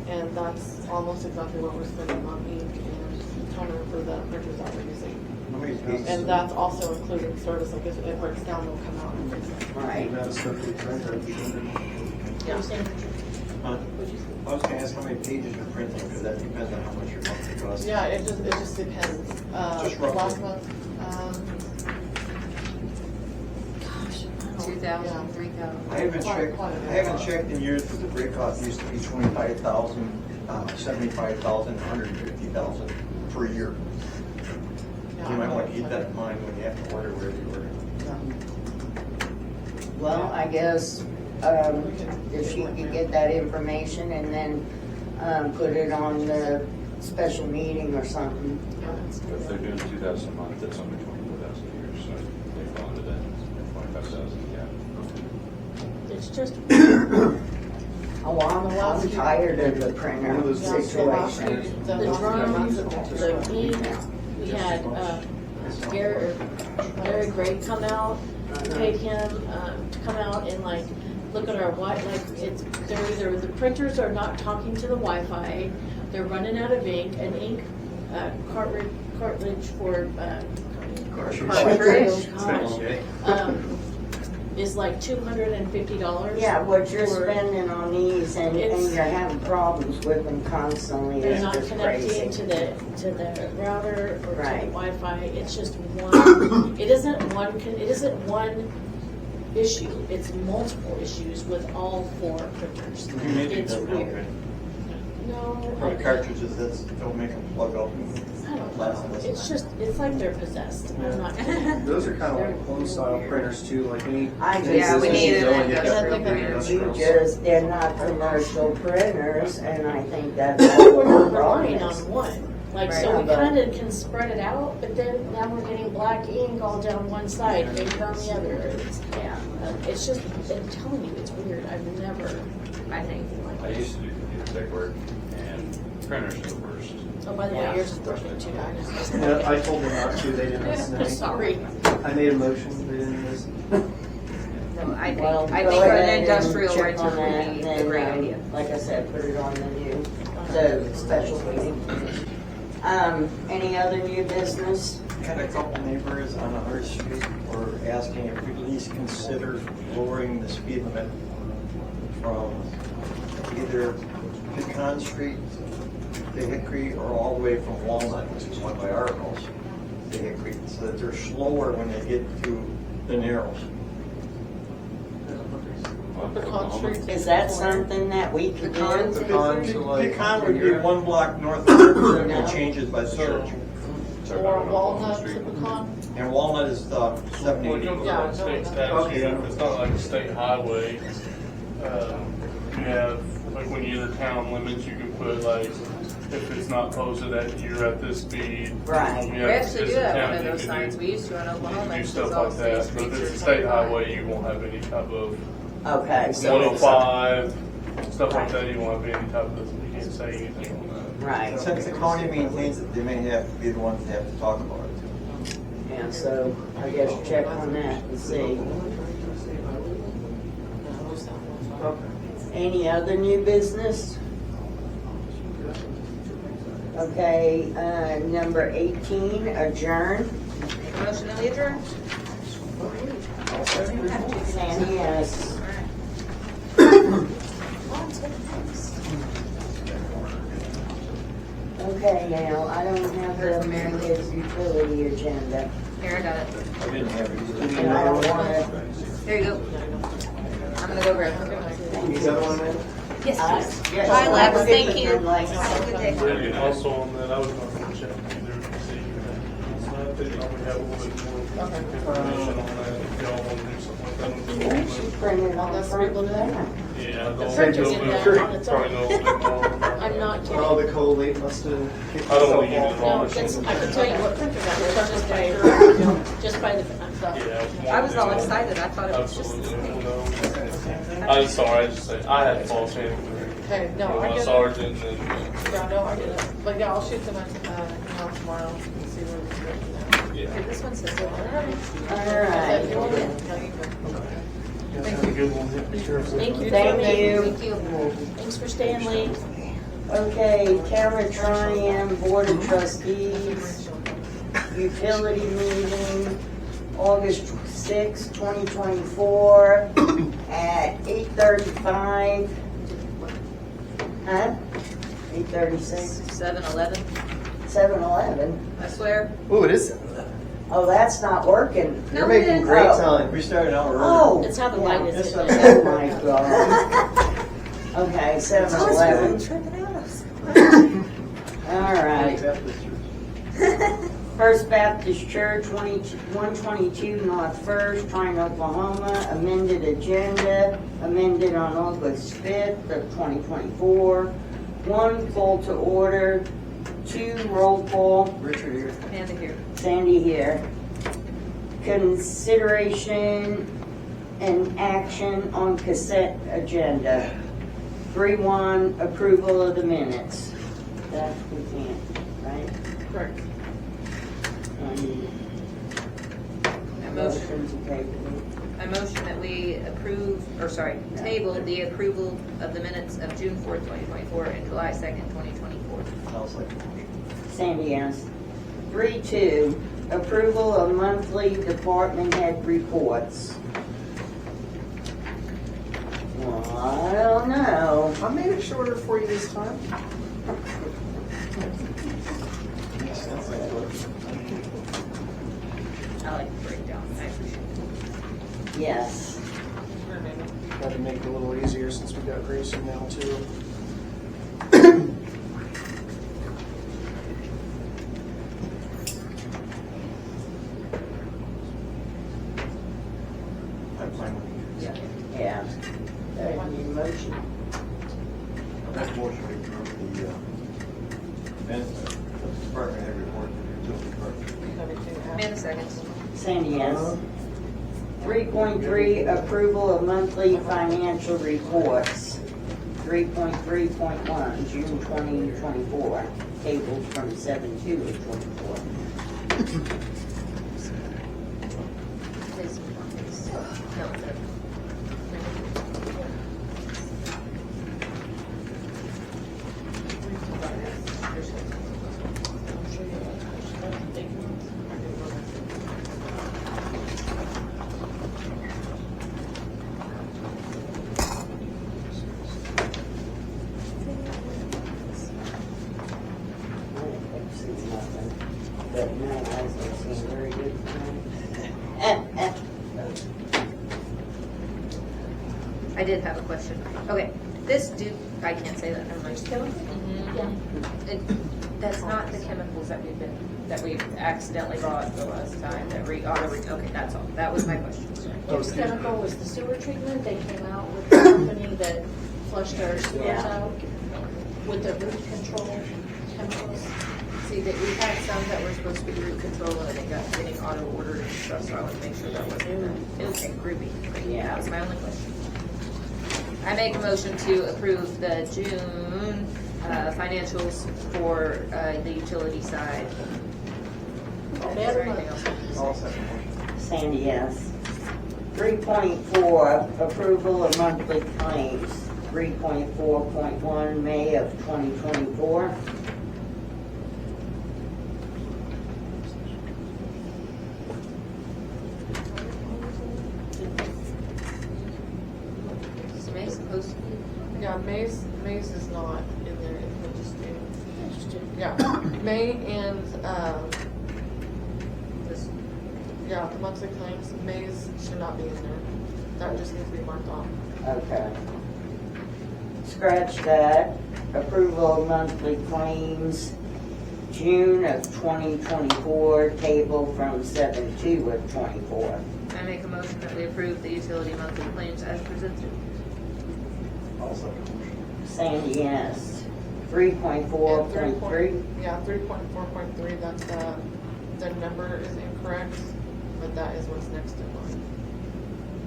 and that's almost exactly what we're spending on ink and toner for the printers that we're using. And that's also including service. Like if it breaks down, they'll come out and fix it. Right. That's a printer. Yeah. I was gonna ask how many pages you're printing, because that depends on how much your monthly costs. Yeah, it just depends. Just roughly. Last month, 2,000, 3,000. I haven't checked, Quite a bit. I haven't checked in years, but the breakout used to be 25,000, 75,000, 150,000 per year. yeah, You might want to keep that in mind when you have to order wherever you order. Well, I guess, if she could get that information and then, put it on the special meeting or something. If they're doing 2,000 a month, that's only 24,000 a year, so they fall into that. That's why It's just, Oh, I'm tired of the printer situation. the drums, the ink, we had, Larry Gray come out, we paid him, to come out and like, look at our they're either, the printers are not talking to the Wi-Fi, they're running out of ink, an ink, cartridge for, Cartridge? gosh, is like $250. Yeah, what you're for- spending on these and you're having problems with them constantly, They're it's not just connecting crazy. to the router or to Right. the Wi-Fi. It's just one. It isn't one issue. It's multiple issues with all 4 printers. It's weird. No, For the cartridges, don't make them plug up. I don't know. It's like they're possessed. I'm not kidding. Those are kind of like home style printers too, like any. Yeah, we need go an and get industrial that printer. industrials. They're not commercial printers, and I think that's We're what not the problem relying is. on one. Like, Right. so we Yeah, but- kind of can spread it out, but then now we're getting black ink all down one side, ink on the other. It's just, I'm telling you, it's weird. I've never had anything like I this. used to do computer tech work, and printers are the worst. Oh, by the way, yours is broken too, guys. Yeah, I told them not to, they didn't listen to me. Sorry. I made a motion, they didn't listen. No, I Well, think go an ahead and industrial check rental on that, would and be then, a great um, idea. Like I said, put it on the special meeting. Any other new business? Had a couple neighbors on our street were asking if we'd at least consider lowering the speed limit from either Pecan Street to Hickory or all the way from Walnut, which is one of my articles, to Hickory, so that they're slower when they get to the Narrows. Pecan Street. Is that something that we can do? Pecan to like. Pecan would be 1 block north of Hickory, and it changes by the church. Or Walnut to Pecan. And Walnut is the Well, 70. you don't Yeah, have state no, statute, okay. it's not like a state highway. You have, like when you enter town limits, you can put like, if it's not posted that you're at this speed. Right. you We have- actually as do a have town, one of you those can signs, do- we used to in You Oklahoma. can do it stuff says all like that, state but if streets it's a are state 25. highway, you won't have any type of Okay, so it's, 105, stuff like that, you won't have any type of, you can't say anything on that. right, Since the county maintains it, they may have to be the ones that have to talk about it too. yeah, so I guess check on that and see. Any other new business? Okay, number 18, adjourn. Motion to adjourn? Sandy, yes. Okay, now, I don't have the Mary Liv's utility agenda, Here, I got it. I didn't have it either. and I don't wanna, Here you go. I'm gonna go grab it. You got one, man? Yes, yes. Bye, Lex, thank you. Like, Have a good day. Really, and also on that, I was going to check either to see, so I think I would have a little bit more information on that, if y'all want to do something like that. she printed on the front of that. Yeah, The go printer's go in a there little- on its probably own. go a little bit more about I'm that. not Oh, kidding. the collate must have kicked I don't itself wanna use it off. all. No, it's, I can tell you what printer that is, just by the. Yeah. I was all excited, I thought it was just. Absolutely, no. I'm sorry, I just say, I had false hand. Okay, no, I My get it. sergeant and. Yeah, no, I get it. But yeah, I'll shoot them an email tomorrow and see where it's going. Yeah. Okay, this one says. All That's a good one. Thank you. Thank you. Thank you. Thanks for staying late. Okay, Town of Tryon Board of Trustees, utility meeting, August 6, 2024, at 8:35. Huh? 8:36, 7-Eleven, 7-Eleven. I swear. Ooh, it is. Oh, that's not working. You're making great time. We started out early. Oh. That's how the light is. Oh my God. Okay, 7-Eleven. All right. First Baptist Church, 122 North First, Tryon, Oklahoma, amended agenda, amended on August 5th of 2024. 1, call to order. 2, roll call. Richard here. Amanda here. Sandy here. Consideration and action on consent agenda. 3.1, approval of the minutes. That's consent, right? Correct. I motion, Motion's okay with me. I motion that we approve, or sorry, table the approval of the minutes of June 4th, 2024 and July 2nd, 2024. I'll second. Sandy, yes. 3.2, approval of monthly department head reports. Well, I don't know. I made it shorter for you this time. I like the breakdown, I appreciate it. Yes. Tried to make it a little easier since we got Grayson now too. I'm fine with you. Yeah. Any motion? That motion to approve the minutes of the department head report to the utility department. Amanda seconds. Sandy, yes. 3.3, approval of monthly financial reports. 3.3.1, June 2024, tabled from 7/2 of 24. Please. No, But no, I was seeing very good. I did have a question. Okay, this I can't say that, never mind. Yeah. That's not the chemicals that we accidentally bought the last time, okay, that's all. That was my question. This chemical was the sewer treatment. They came out with the company that flushed our sewers Yeah. out with the root control chemicals. See, that we had some that were supposed to be root control and they got getting auto ordered and stuff, so I want to make sure that wasn't them. Okay, groovy. Yeah, that was my only question. I make a motion to approve the June financials for the utility side. Is there anything else? I'll second. Sandy, yes. 3.4, approval of monthly claims. 3.4.1, May of 2024. Is May supposed to be? Yeah, May's is not in there, it's just June. Yeah, May and, This, yeah, the monthly claims, May's should not be in there. That just needs to be marked off. Okay. Scratch that. Approval of monthly claims, June of 2024, table from 7/2 of 24. I make a motion that we approve the utility monthly claims as presented. I'll second. Sandy, yes. And 3.4.3. Yeah, 3.4.3, that's, the number is incorrect, but that is what's next in line.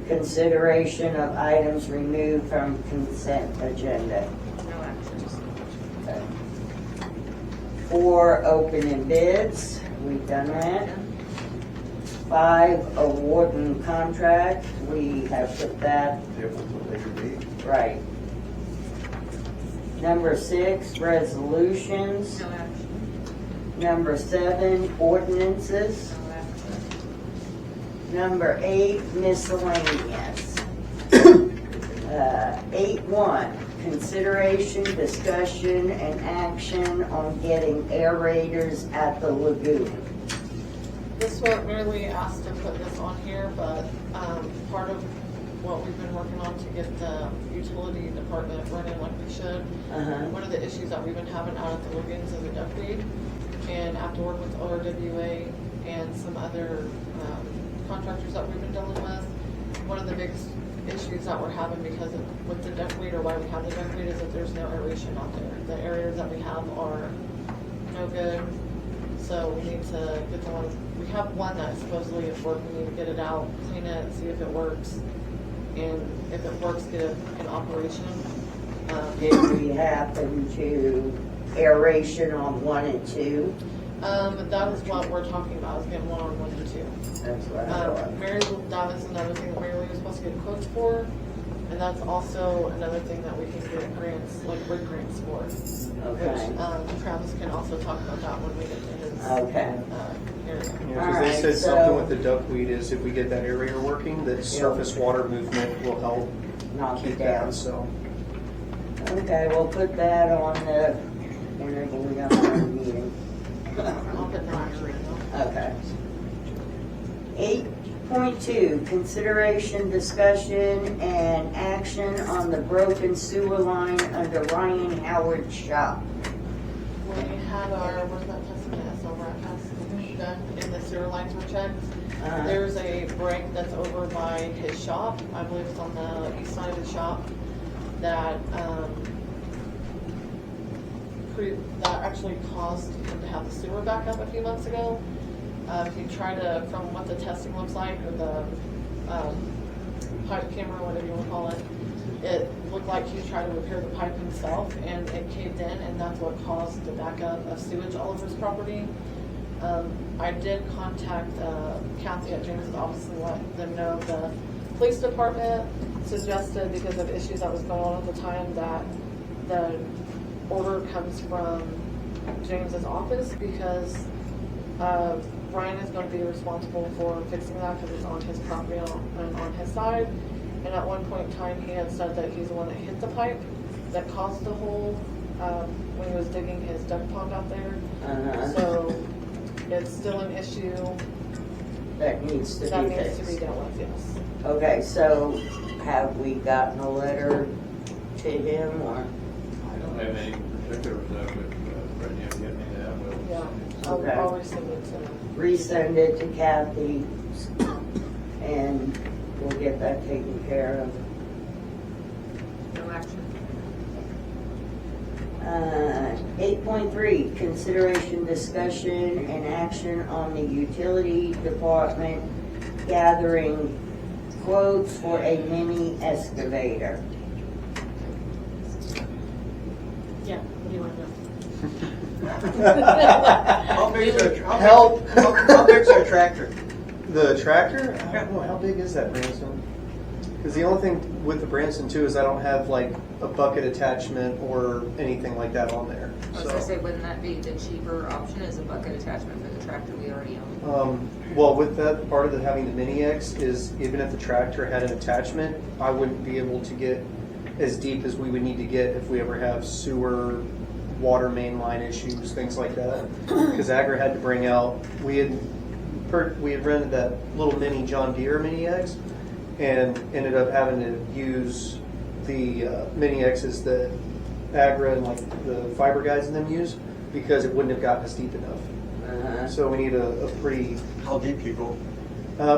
Consideration of items removed from consent agenda. No actions. Okay. 4, opening bids. We've done that. 5, award and contract. We have put that Table to later date. right. Number 6, resolutions. No action. Number 7, ordinances. No action. Number 8, miscellaneous. 8.1, consideration, discussion, and action on getting aerators at the lagoon. This wasn't really asked to put this on here, but, part of what we've been working on to get the utility department running like we should. One of the issues that we've been having out at the lagoons is a duckweed, and after working with ORWA and some other contractors that we've been dealing with, one of the biggest issues that we're having because of, with the duckweed, or why we have the duckweed, is that there's no aeration out there. The aerators that we have are no good, so we need to get the ones. We have one that supposedly is working. We need to get it out, clean it, see if it works, and if it works, get it in operation. Did we happen to aeration on 1 and 2? That is what we're talking about, is getting 1 on 1 and 2. That's what I thought. That is another thing that Mary Lee was supposed to get quotes for, and that's also another thing that we can get grants, like WIC grants for. Okay. Which, Travis can also talk about that when we get to his, Okay. area. Yeah, because Alright, they said so- something with the duckweed is if we get that aerator working, that surface water movement will help Knock it keep down. that, so. Okay, we'll put that on the, whenever we have our meeting. I'll put that right now. Okay. 8.2, consideration, discussion, and action on the broken sewer line under Ryan Howard's shop. We had our, where's that testing at, so we're at test done, and the sewer lines were checked. There's a break that's over by his shop, I believe it's on the east side of his shop, that, that actually caused him to have the sewer back up a few months ago. He tried to, from what the testing looks like, or the pipe camera, whatever you want to call it, it looked like he tried to repair the pipe himself, and it caved in, and that's what caused the backup of sewage all over his property. I did contact Kathy at James's office and let them know the police department suggested, because of issues that was going on at the time, that the order comes from James's office, because Ryan is going to be responsible for fixing that because it's on his property and on his side. And at one point in time, he had said that he's the one that hit the pipe that caused the hole when he was digging his duck pond out there. So it's still an issue That needs to be that needs fixed. to be dealt with, yes. Okay, so have we gotten a letter to him, or? I don't have any particulars of it, Brittney, if you get me that, we'll. Yeah, Okay. I'll resend it to him. Resend it to Kathy, and we'll get that taken care of. No action. 8.3, consideration, discussion, and action on the utility department gathering quotes for a mini excavator. Yeah, what do you want to know? How big is a, Help. how big's our tractor? The tractor? I don't know, how big is that, Branson? Because the only thing with the Branson too is I don't have like a bucket attachment or anything like that on there. I was gonna say, wouldn't that be the cheaper option as a bucket attachment for the tractor we already own? Well, with that, part of the having the Mini X is even if the tractor had an attachment, I wouldn't be able to get as deep as we would need to get if we ever have sewer, water main line issues, things like that. Because Agra had to bring out, we had rented that little mini John Deere Mini X and ended up having to use the Mini X's that Agra and like the fiber guys and them use because it wouldn't have gotten us deep enough. So we need a pretty... How deep you go?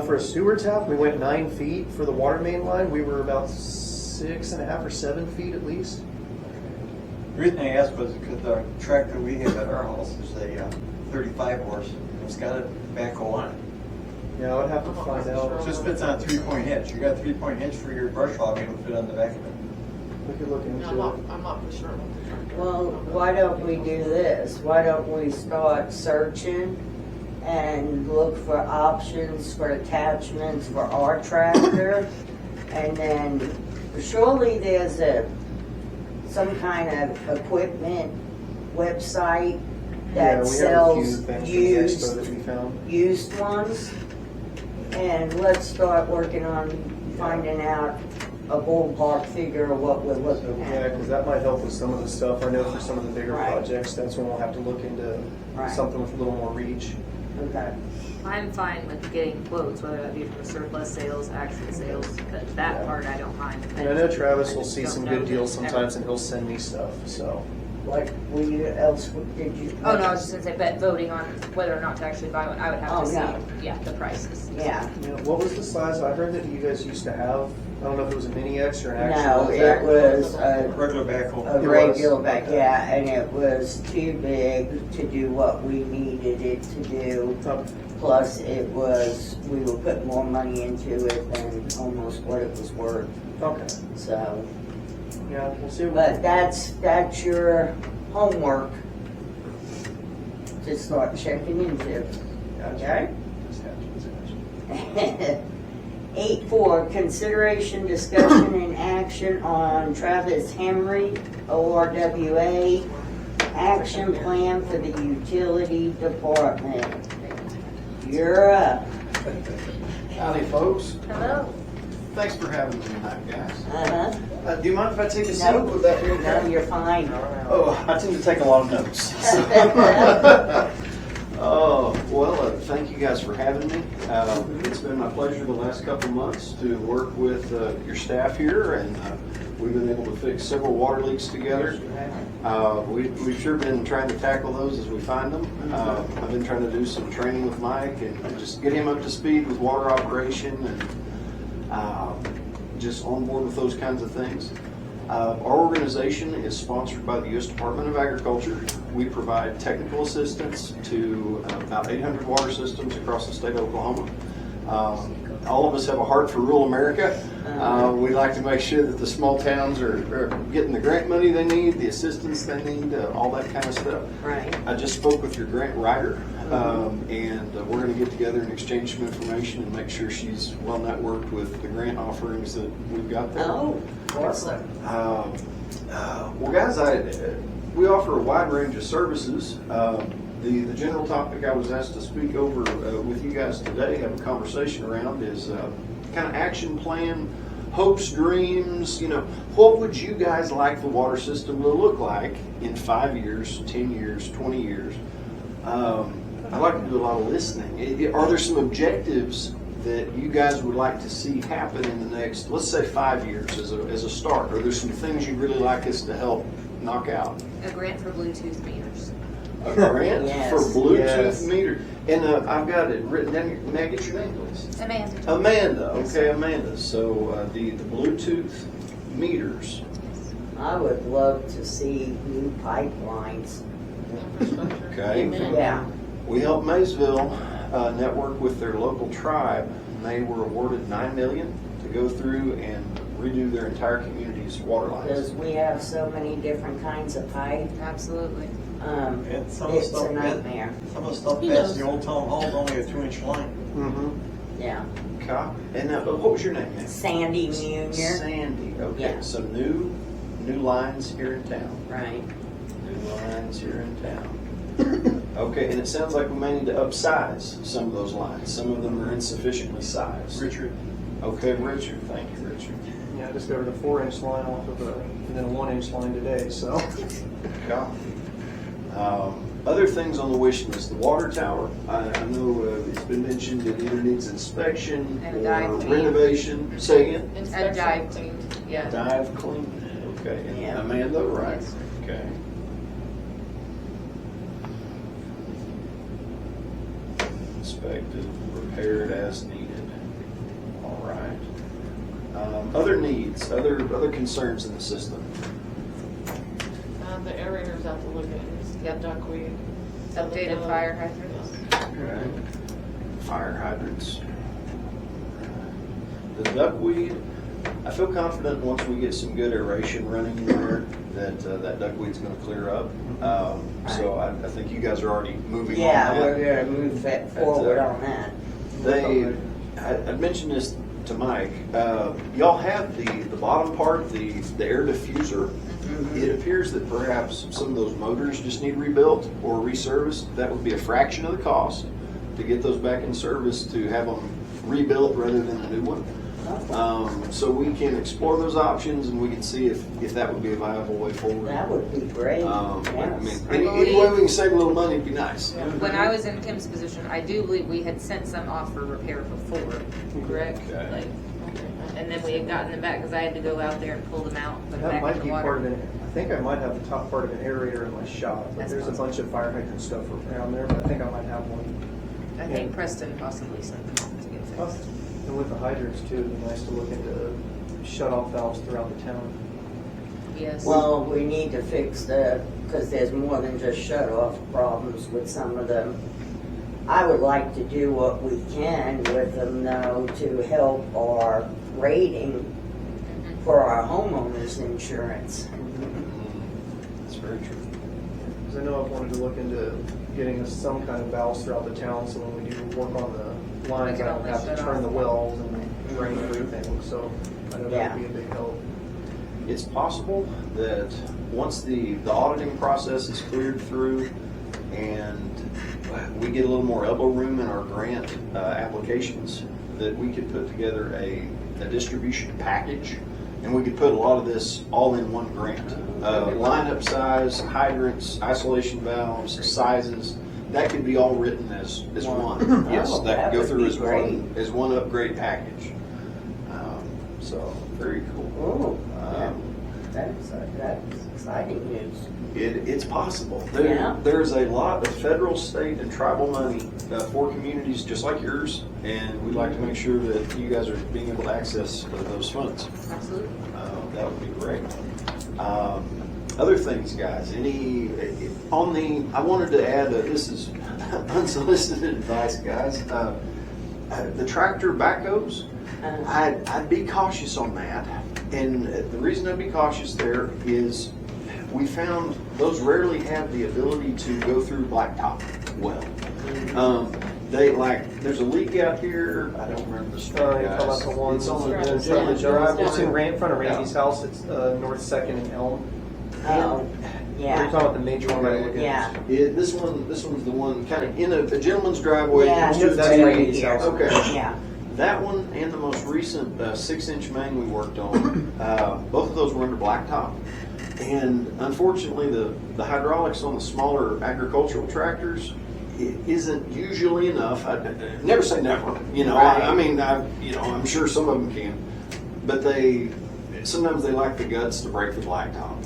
For a sewer tap, we went 9 feet. For the water main line, we were about 6.5 or 7 feet at least. The reason I asked was because the tractor we have at our house is a 35 horse. It's got a backhoe on it. Yeah, I would have to find out. It just fits on a 3-point hitch. You got a 3-point hitch for your brush hogging, it'll fit on the back of it. We could look into it. I'm not for sure about the tractor. Well, why don't we do this? Why don't we start searching and look for options for attachments for our tractor? And then surely there's some kind of equipment website that Yeah, we have a few sells things from the expo that we used, found. used ones. And let's start working on finding out a ballpark figure of what we're looking Yeah, at. because that might help with some of the stuff. I know for some of the bigger Right. projects, that's when we'll have to look into Right. something with a little more reach. Okay. I'm fine with getting quotes, whether that be for surplus sales, actual sales, but that Yeah. part I don't mind. And I know Travis will see Don't some know good that deals ever- sometimes and he'll send me stuff, so. What else did you? Oh, no, I was just gonna say, but voting on whether or not to actually buy one, I would have Oh, to see, no. yeah, the prices. Yeah. Yeah, what was the size? I heard that you guys used to have I don't know if it was a mini X or an actual. No, it was Regular backhoe. a regular back, yeah, and it was too big to do what we needed it to do. Plus, it was, we were putting more money into it than almost what it was worth, Okay. so. Yeah, we'll see. But that's your homework to start checking into, okay? 8.4, consideration, discussion, and action on Travis Henry, ORWA, action plan for the utility department. You're up. Howdy, folks. Hello. Thanks for having me tonight, guys. Uh-huh. Do you mind if I take a seat? No, Would that be okay? no, you're fine. Oh, I tend to take a lot of notes. Oh, well, thank you guys for having me. It's been my pleasure the last couple of months to work with your staff here, and we've been able to fix several water leaks together. We've sure been trying to tackle those as we find them. I've been trying to do some training with Mike and just get him up to speed with water operation and just on board with those kinds of things. Our organization is sponsored by the U.S. Department of Agriculture. We provide technical assistance to about 800 water systems across the state of Oklahoma. All of us have a heart for rural America. We like to make sure that the small towns are getting the grant money they need, the assistance they need, all that kind of stuff. Right. I just spoke with your grant writer, and we're going to get together and exchange some information and make sure she's well networked with the grant offerings that we've got there. Oh, awesome. Well, guys, we offer a wide range of services. The general topic I was asked to speak over with you guys today, have a conversation around, is kind of action plan, hopes, dreams. What would you guys like the water system to look like in 5 years, 10 years, 20 years? I like to do a lot of listening. Are there some objectives that you guys would like to see happen in the next, let's say, 5 years as a start? Are there some things you'd really like us to help knock out? A grant for Bluetooth meters. A grant Yes. for Bluetooth Yes. meter. And I've got it written down here. May I get your name, please? Amanda. Amanda. Okay, Amanda. So the Bluetooth meters. I would love to see new pipelines. Okay. Yeah. We helped Maysville network with their local tribe. And they were awarded $9 million to go through and redo their entire community's water Because lines. we have so many different kinds of pipe. Absolutely. And some of the It's stuff, a nightmare. some of the stuff past the old town hall is only a 2-inch line. Mm-hmm. Yeah. Okay. And what was your name, ma'am? Sandy Munier. Sandy. Okay. Yeah. So new lines here in town. Right. New lines here in town. Okay, and it sounds like we may need to upsize some of those lines. Some of them are insufficiently sized. Richard. Okay, Richard. Thank you, Richard. Yeah, I discovered a 4-inch line off of and then a 1-inch line today, so. Okay. Other things on the wish list, the water tower. I know it's been mentioned it either needs inspection And a or dive clean. renovation. Say again? A dive clean. Yeah. Dive clean. Okay. And Yeah. Amanda, right? Yes. Okay. Inspected, repaired as needed. All right. Other needs, other concerns in the system. The aerators have to look at Yep. duckweed. Updated fire hydrants. Okay. Fire hydrants. The duckweed, I feel confident once we get some good aeration running in there that that duckweed's going to clear up. So I think you guys are already moving Yeah, on that. we're gonna move that forward on that. I mentioned this to Mike. Y'all have the bottom part, the air diffuser. It appears that perhaps some of those motors just need rebuilt or reserviced. That would be a fraction of the cost to get those back in service, to have them rebuilt rather than a new one. So we can explore those options and we can see if that would be a viable way forward. That would be great. I mean, Yes. any way we can save a little money would be nice. When I was in Kim's position, I do believe we had sent some off for repair before, correct? Okay. Like, and then we had gotten them back because I had to go out there and pull them out, put them That back might in the be part of water. it. I think I might have the top part of an aerator in my shop, but That's there's a possible. bunch of fire hydrant stuff around there, but I think I might have one. I think Preston possibly sent them off to get fixed. And with the hydrants too, it'd be nice to look into shut-off valves throughout the town. Yes. Well, we need to fix because there's more than just shut-off problems with some of them. I would like to do what we can with them, though, to help our rating for our homeowners insurance. That's very true. Because I know I've wanted to look into getting us some kind of valves throughout the town, so when we do work on the lines, We I can don't only have to shut turn off the one. wells and drain everything, so I know that would be a big help. It's possible that once the auditing process is cleared through and we get a little more elbow room in our grant applications, that we could put together a distribution package, and we could put a lot of this all in one grant. Lineup size, hydrants, isolation valves, sizes, that could be all written as one. Yes, Oh, that that could go would through be as one upgrade package. So, very cool. Oh, that's exciting news. It's possible. Yeah. There's a lot of federal, state, and tribal money for communities just like yours, and we'd like to make sure that you guys are being able to access those funds. Absolutely. That would be great. Other things, guys. I wanted to add that this is unsolicited advice, guys. The tractor backhoes, I'd be cautious on that. And the reason I'd be cautious there is we found those rarely have the ability to go through blacktop well. There's a leak out here. I don't remember the story. You're talking about the one It's on that's the driveway. It's in front of Randy's house. It's North 2nd and Elm. Oh, You're yeah. talking about the major one right looking Yeah. This one's the one kind of in a gentleman's driveway. Yeah, It's just- that's right Randy's here. house. Okay. Yeah. That one and the most recent 6-inch main we worked on, both of those were under blacktop. And unfortunately, the hydraulics on the smaller agricultural tractors isn't usually enough. I never say never. Right. I'm sure some of them can, but sometimes they lack the guts to break the blacktop.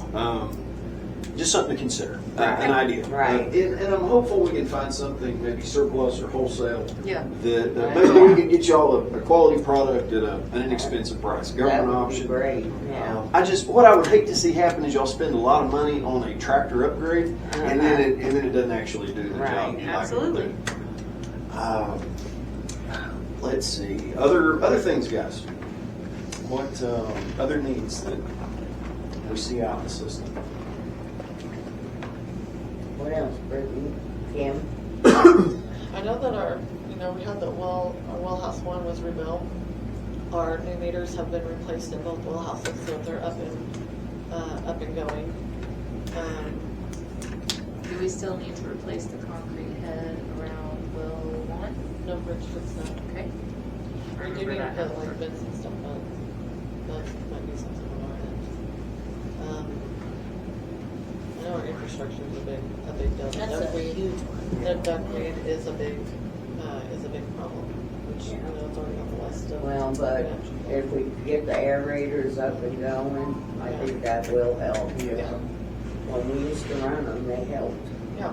Just something to consider, an idea. Right. And I'm hopeful we can find something, maybe surplus or wholesale, Yeah. that maybe we can get y'all a quality product at an inexpensive price, That government would be option. great, yeah. What I would hate to see happen is y'all spend a lot of money on a tractor upgrade, and then it doesn't actually do the Right. job. you like it to Absolutely. do. Let's see, other things, guys. What other needs that we see out in the system? What else, Brittany? Kim? I know that we had our well house 1 was rebuilt. Our new meters have been replaced in both well houses, so they're up and going. Do we still need to replace the concrete head around Will 1? No bridge fix that. Okay. We do need to put like bins and stuff, but that might be something on our end. I know our infrastructure is a big deal. That's a huge one. The duckweed is a big problem, which Yeah. it's already on the list of. Well, but if we get the aerators up and going, I think that will help. Yeah. When we used to run them, they helped. Yeah.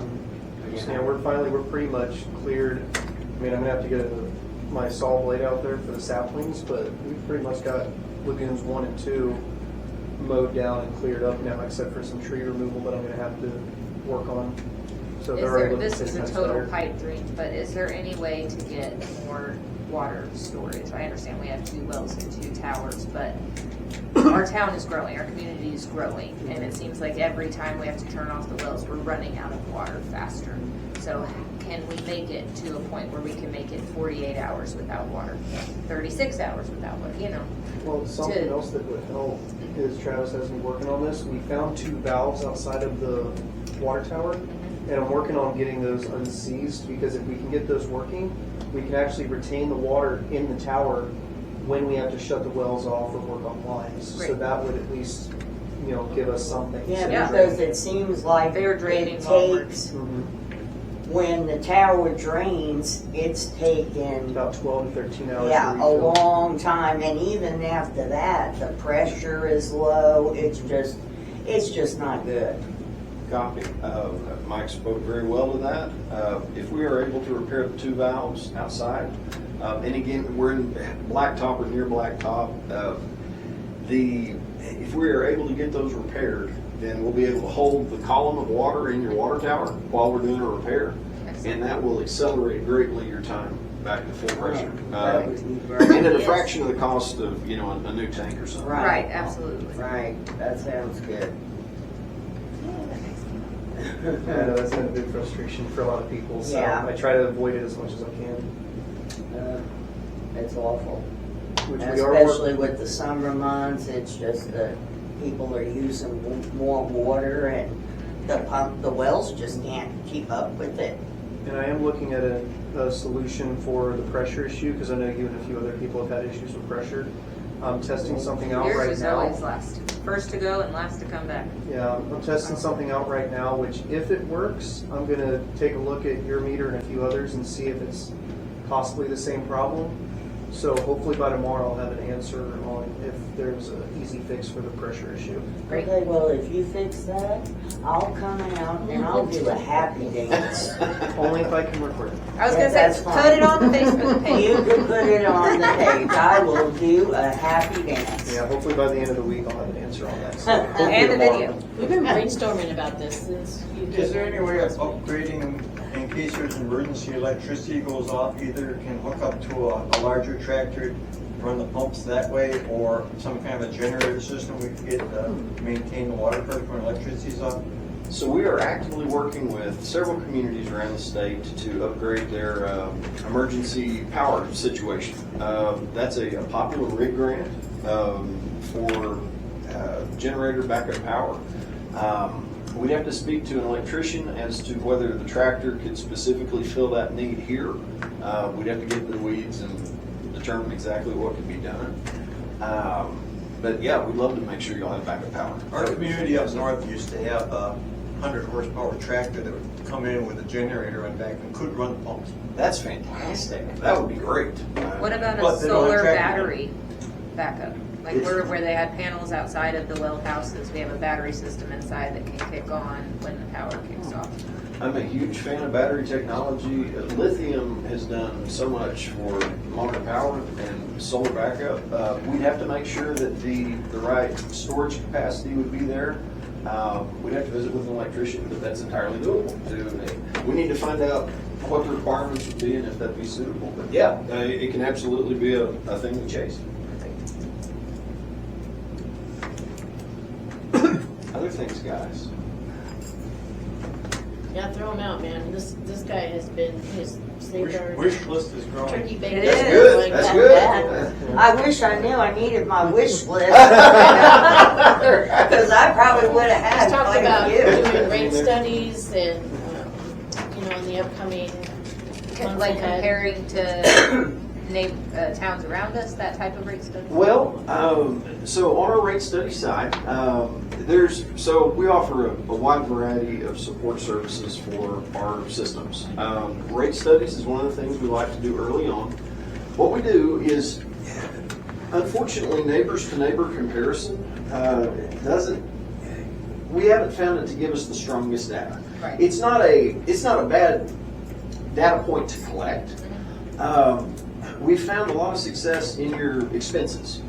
Yeah, we're pretty much cleared. I mean, I'm gonna have to get my saw blade out there for the saplings, but we've pretty much got lagoons 1 and 2 mowed down and cleared up now, except for some tree removal that I'm gonna have to work on. So they're already looking This is a 10 times total better. pipe dream, but is there any way to get more water storage? I understand we have 2 wells and 2 towers, but our town is growing, our community is growing, and it seems like every time we have to turn off the wells, we're running out of water faster. So can we make it to a point where we can make it 48 hours without water, 36 hours without water, Well, something to- else that would help is Travis has been working on this. We found 2 valves outside of the water tower, and I'm working on getting those unseized, because if we can get those working, we can actually retain the water in the tower when we have to shut the wells off or work on lines. So Great. that would at least, give us something. Yeah, because it seems like They're draining it longer. takes, Mhm. when the tower drains, it's taken, About 12 to 13 hours. to yeah, a refill. long time. And even after that, the pressure is low. It's just not good. Copy. Mike spoke very well to that. If we are able to repair the 2 valves outside, and again, we're in blacktop or near blacktop, if we are able to get those repaired, then we'll be able to hold the column of water in your water tower while we're doing a repair, and that will accelerate greatly your time back to full pressure. That would be great. And at a fraction of the cost of, a new tank or something. Right, absolutely. Right, that sounds good. I know that's been a big frustration for a lot of people, so Yeah. I try to avoid it as much as I can. It's awful. Which we are Especially with the summer months, it's just that people are using more water and the wells just can't keep up with it. And I am looking at a solution for the pressure issue, because I know you and a few other people have had issues with pressure. I'm testing something out Yours right is now. always last. First to go and last to come back. Yeah, I'm testing something out right now, which if it works, I'm gonna take a look at your meter and a few others and see if it's possibly the same problem. So hopefully by tomorrow I'll have an answer on if there's an easy fix for the pressure issue. Great. Okay, well, if you fix that, I'll come out and I'll do a happy dance. Only if I can record it. I was gonna That's say, fine. put it on the Facebook page. You can put it on the page. I will do a happy dance. Yeah, hopefully by the end of the week I'll have an answer on that. So hopefully And the tomorrow. video. We've been brainstorming about this since you did. Is there any way of upgrading in case there's an emergency, electricity goes off, either can hook up to a larger tractor, run the pumps that way, or some kind of a generator system we could get to maintain the water pressure when electricity's off? So we are actively working with several communities around the state to upgrade their emergency power situation. That's a popular RIG grant for generator backup power. We'd have to speak to an electrician as to whether the tractor could specifically fill that need here. We'd have to get into the weeds and determine exactly what could be done. But yeah, we'd love to make sure y'all have backup power. Our community up north used to have a 100 horsepower tractor that would come in with a generator and back and could run pumps. That's fantastic. That would be great. What about But a they don't have solar tractor. battery backup? Like where they had panels outside of the well houses, we have a battery system inside that can kick on when the power kicks off. I'm a huge fan of battery technology. Lithium has done so much for modern power and solar backup. We'd have to make sure that the right storage capacity would be there. We'd have to visit with an electrician, but that's entirely doable. We need to find out what the requirements would be and if that'd be suitable. But yeah, it can absolutely be a thing to chase. Other things, guys. Yeah, throw them out, man. This guy has been his safeguard Wish list is growing. turkey bacon. It That's is. good. Like That's that. good. I wish I knew I needed my wish list. Because I probably would have had He's talked quite about a few. doing rate studies and, in the upcoming months Like ahead. comparing to towns around us, that type of rate study? Well, so on our rate study side, we offer a wide variety of support services for our systems. Rate studies is one of the things we like to do early on. What we do is, unfortunately, neighbors to neighbor comparison we haven't found it to give us the strongest data. Right. It's not a bad data point to collect. We found a lot of success in your expenses.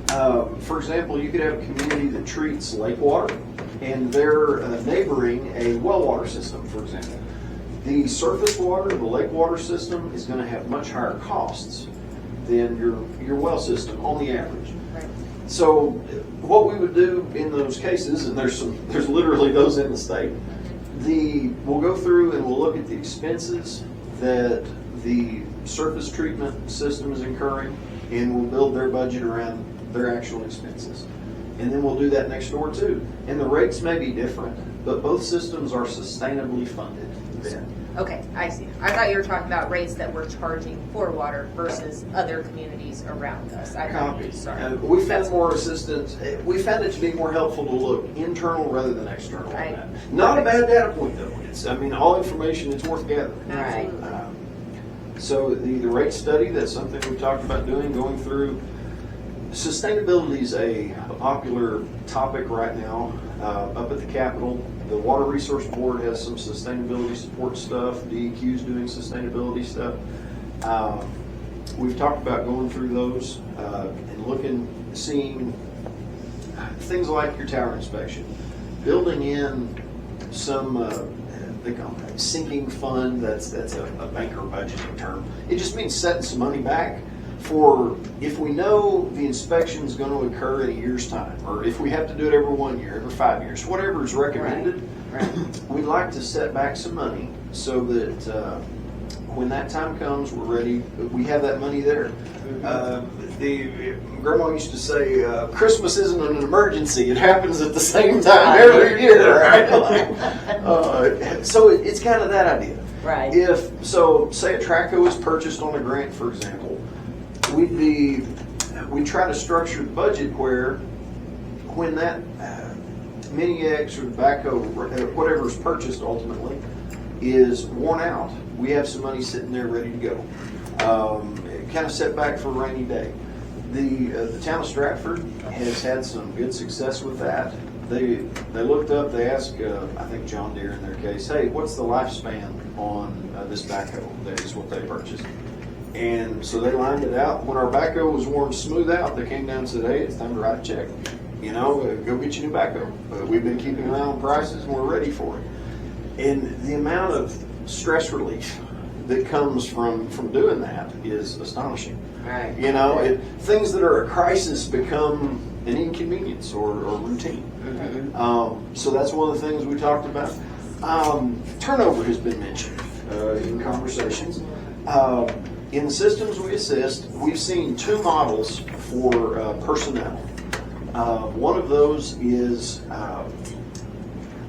For example, you could have a community that treats lake water and they're neighboring a well water system, for example. The surface water, the lake water system, is going to have much higher costs than your well system on the average. Right. So what we would do in those cases, and there's literally those in the state, we'll go through and we'll look at the expenses that the surface treatment system is incurring, and we'll build their budget around their actual expenses. And then we'll do that next door too. And the rates may be different, but both systems are sustainably funded. Okay, I see. I thought you were talking about rates that we're charging for water versus other communities around us. I don't know. Copy. Sorry. We found more assistance. We found it to be more helpful to look internal rather than external on Right. that. Not a bad data point though. All information is worth gathering. Right. So the rate study, that's something we talked about going through. Sustainability is a popular topic right now up at the Capitol. The Water Resource Board has some sustainability support stuff. DEQ's doing sustainability stuff. We've talked about going through those and seeing things like your tower inspection, building in some, they call it sinking fund, that's a banker budgeting term. It just means setting some money back for if we know the inspection's going to occur in a year's time, or if we have to do it every 1 year, every 5 years, whatever is recommended. Right. We'd like to set back some money so that when that time comes, we're ready. We have that money there. The grandma used to say, "Christmas isn't an emergency; it happens at the same time every year." Right? So it's kind of that idea. Right. If so, say a Traco is purchased on a grant, for example, we try to structure the budget where when that Mini X or the backhoe, whatever is purchased ultimately, is worn out, we have some money sitting there ready to go. Kind of set back for a rainy day. The town of Stratford has had some good success with that. They looked up, they asked, I think John Deere in their case, hey, what's the lifespan on this backhoe? That is what they purchased. And so they lined it out. When our backhoe was worn smooth out, they came down and said, hey, it's time to write a check. Go get your new backhoe. We've been keeping an eye on prices and we're ready for it. And the amount of stress relief that comes from doing that is astonishing. Right. Things that are a crisis become an inconvenience or routine. Mm-hmm. So that's one of the things we talked about. Turnover has been mentioned in conversations. In the systems we assist, we've seen two models for personnel. One of those is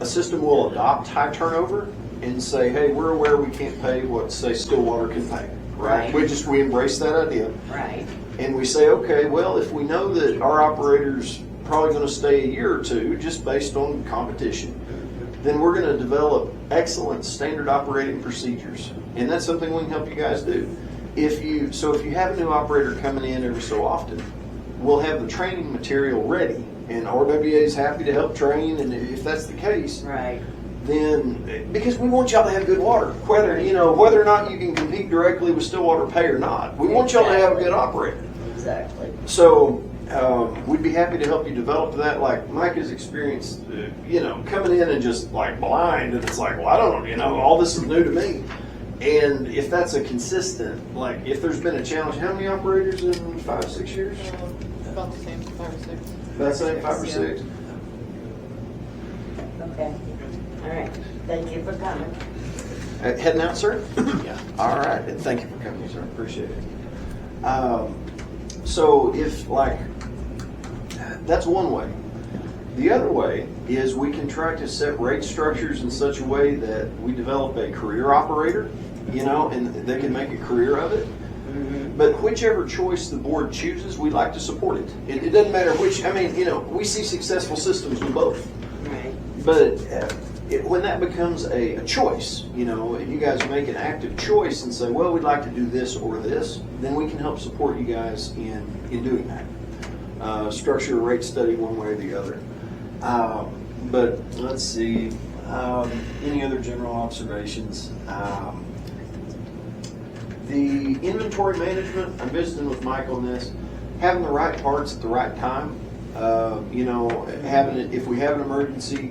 a system will adopt high turnover and say, hey, we're aware we can't pay what, say, Stillwater can pay. Right? We embrace that idea. Right. And we say, okay, well, if we know that our operator's probably going to stay a year or two just based on competition, then we're going to develop excellent standard operating procedures. And that's something we can help you guys do. If you have a new operator coming in every so often, we'll have the training material ready, and RWA is happy to help train. And if that's the case, Right. then because we want y'all to have good water, whether or not you can compete directly with Stillwater Pay or not, we want y'all to have a good operator. Exactly. So we'd be happy to help you develop that. Like Mike has experienced, coming in and just like blind, and it's like, well, I don't know, all this is new to me. And if that's a consistent, like if there's been a challenge, how many operators in 5 or 6 years? About the same, 5 or 6. That's it, 5 or 6. Okay. All right. Thank you for coming. Heading out, sir? Yeah. All right. And thank you for coming, sir. Appreciate it. So if that's one way. The other way is we can try to set rate structures in such a way that we develop a career operator, and they can make a career of it. Mm-hmm. But whichever choice the board chooses, we'd like to support it. It doesn't matter which, we see successful systems with both. Right. But when that becomes a choice, and you guys make an active choice and say, well, we'd like to do this or this, then we can help support you guys in doing that. Structure a rate study one way or the other. But let's see, any other general observations? The inventory management, I'm visiting with Mike on this, having the right parts at the right time. Having it, if we have an emergency,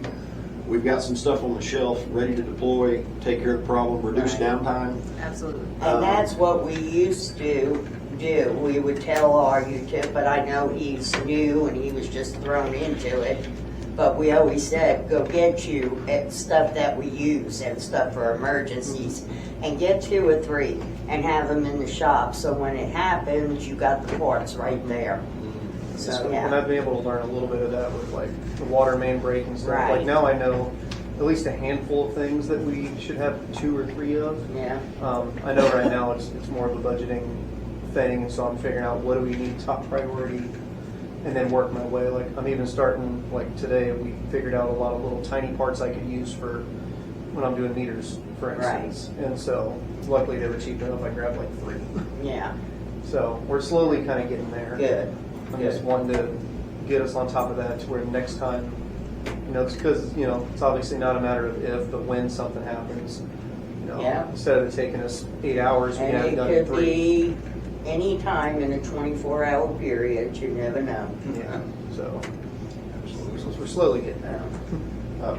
we've got some stuff on the shelf ready to deploy, take care of the problem, reduce downtime. Absolutely. And that's what we used to do. We would tell our but I know he's new and he was just thrown into it. But we always said, go get you stuff that we use and stuff for emergencies, and get 2 or 3 and have them in the shop. So when it happens, you got the parts right there. So And yeah. I've been able to learn a little bit of that with like the water main break and stuff. Right. Like now I know at least a handful of things that we should have 2 or 3 of. Yeah. I know right now it's more of a budgeting thing, so I'm figuring out what do we need top priority, and then work my way. Like I'm even starting, like today we figured out a lot of little tiny parts I could use for when I'm doing meters, for instance. Right. And so luckily they were cheap enough, I grabbed like 3. Yeah. So we're slowly kind of getting there. Good. I'm just wanting to get us on top of that to where next time, it's because, it's obviously not a matter of if, but when something happens. Yeah. Instead of it taking us 8 hours, we have it done in And it 3. could be any time in a 24-hour period. You never know. Yeah. So, So we're slowly getting there.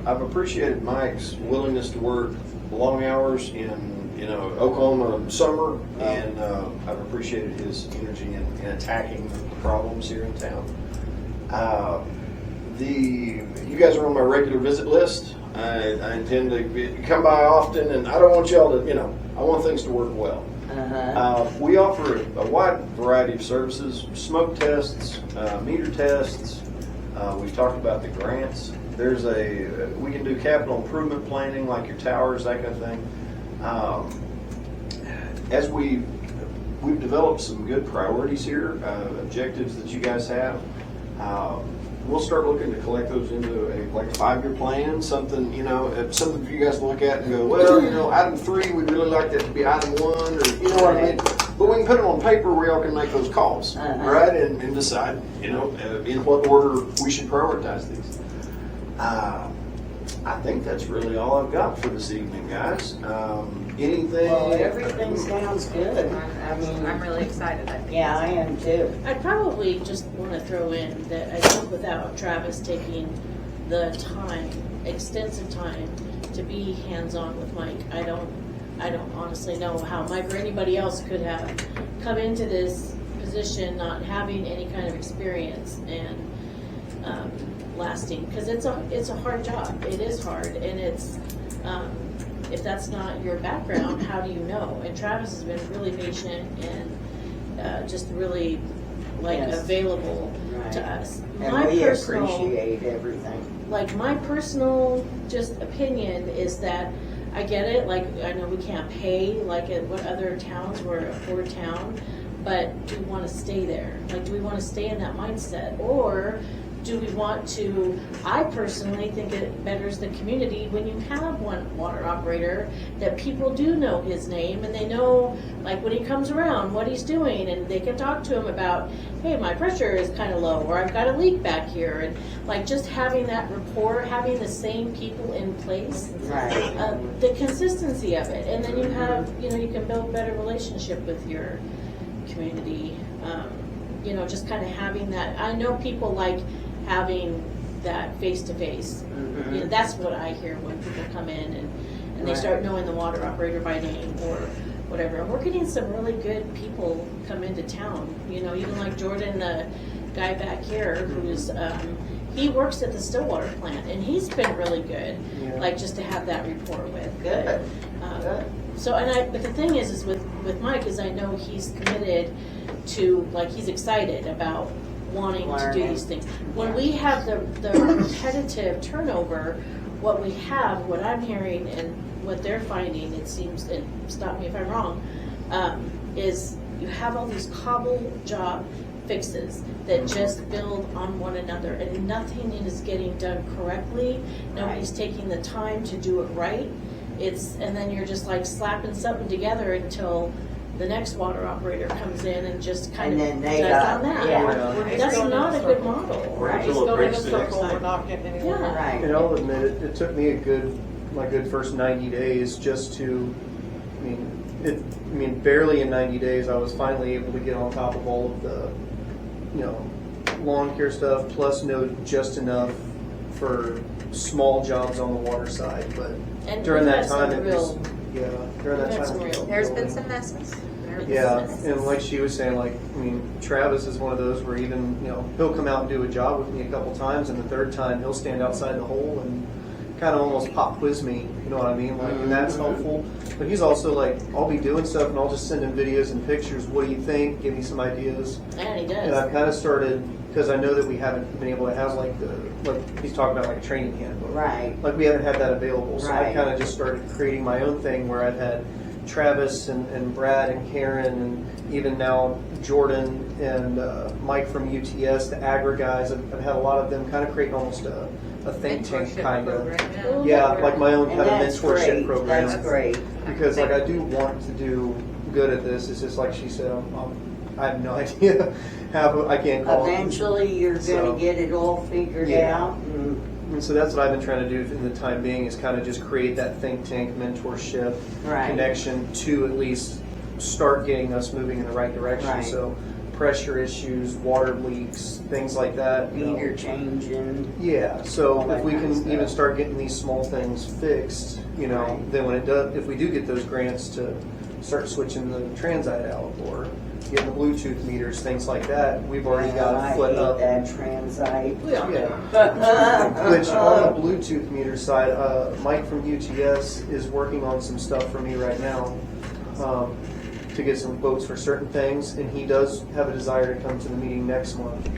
I've appreciated Mike's willingness to work long hours in Oklahoma summer, and I've appreciated his energy in attacking the problems here in town. You guys are on my regular visit list. I intend to come by often, and I don't want y'all to, I want things to work well. We offer a wide variety of services: smoke tests, meter tests. We've talked about the grants. We can do capital improvement planning, like your towers, that kind of thing. As we've developed some good priorities here, objectives that you guys have. We'll start looking to collect those into a 5-year plan, something for you guys to look at and go, well, item 3, we'd really like that to be item 1, or you know what I mean. But we can put it on paper where y'all can make those calls, right, and decide, in what order we should prioritize these. I think that's really all I've got for this evening, guys. Anything? Well, everything sounds good. I mean, I'm really excited. I think yeah, I am too. I probably just want to throw in that I think without Travis taking the time, extensive time, to be hands-on with Mike, I don't honestly know how Mike or anybody else could have come into this position not having any kind of experience and lasting, because it's a hard job. It is hard, and it's if that's not your background, how do you know? And Travis has been really patient and just really available to us. And we appreciate everything. Like, my personal just opinion is that I get it. Like, I know we can't pay like at what other towns, we're a poor town, but do we want to stay there? Like, do we want to stay in that mindset, or do we want to? I personally think it betters the community when you have one water operator that people do know his name, and they know, like, when he comes around what he's doing, and they can talk to him about, hey, my pressure is kind of low, or I've got a leak back here, and like just having that rapport, having the same people in place, the consistency of it, and then you have, you can build a better relationship with your community. Just kind of having that. I know people like having that face-to-face. That's what I hear when people come in and they start knowing the water operator by name or whatever. And we're getting some really good people come into town. Even like Jordan, the guy back here, who's he works at the Stillwater plant, and he's been really good. Like, just to have that rapport with. Good. But the thing is with Mike, is I know he's committed to, like, he's excited about wanting to do these things. When we have the repetitive turnover, what I'm hearing and what they're finding, it seems, and stop me if I'm wrong, is you have all these cobble job fixes that just build on one another, and nothing is getting done correctly. Nobody's taking the time to do it right. And then you're just like slapping something together until the next water operator comes in and just kind of does on that. That's not a good model. We're just going in a circle. We're not getting anywhere. And I'll admit it took me my good first 90 days just to, barely in 90 days I was finally able to get on top of all of the, lawn care stuff, plus know just enough for small jobs on the water side. But during that time, there's been some messes. And like she was saying, Travis is one of those where even, he'll come out and do a job with me a couple times, and the third time he'll stand outside the hole and kind of almost pop quiz me, you know what I mean? And that's helpful. But he's also like, I'll be doing stuff and I'll just send him videos and pictures. What do you think? Give me some ideas. And he does. And I've kind of started, because I know that we haven't been able to have like he's talking about like a training handbook. Right. Like we haven't had that available. So I kind of just started creating my own thing where I've had Travis and Brad and Karen and even now Jordan and Mike from UTS, the Agri guys. I've had a lot of them kind of creating almost a think tank kind of. Like my own kind of mentorship program. That's great. Because like I do want to do good at this. It's just like she said, I have no idea how I can't call Eventually you're going to get it all figured out. And so that's what I've been trying to do in the time being, is kind of just create that think tank mentorship connection to at least start getting us moving in the right direction. So pressure issues, water leaks, things like that. you know. Meter changing. Yeah, so All that if we kind of can even stuff. start getting these small things fixed, you know, Right. then when it does, if we do get those grants to start switching the transite out or getting the Bluetooth meters, things like that, we've already got I a foot hate up. that transite. We all do. Yeah. Which on the Bluetooth meter side, Mike from UTS is working on some stuff for me right now to get some quotes for certain things, and he does have a desire to come to the meeting next month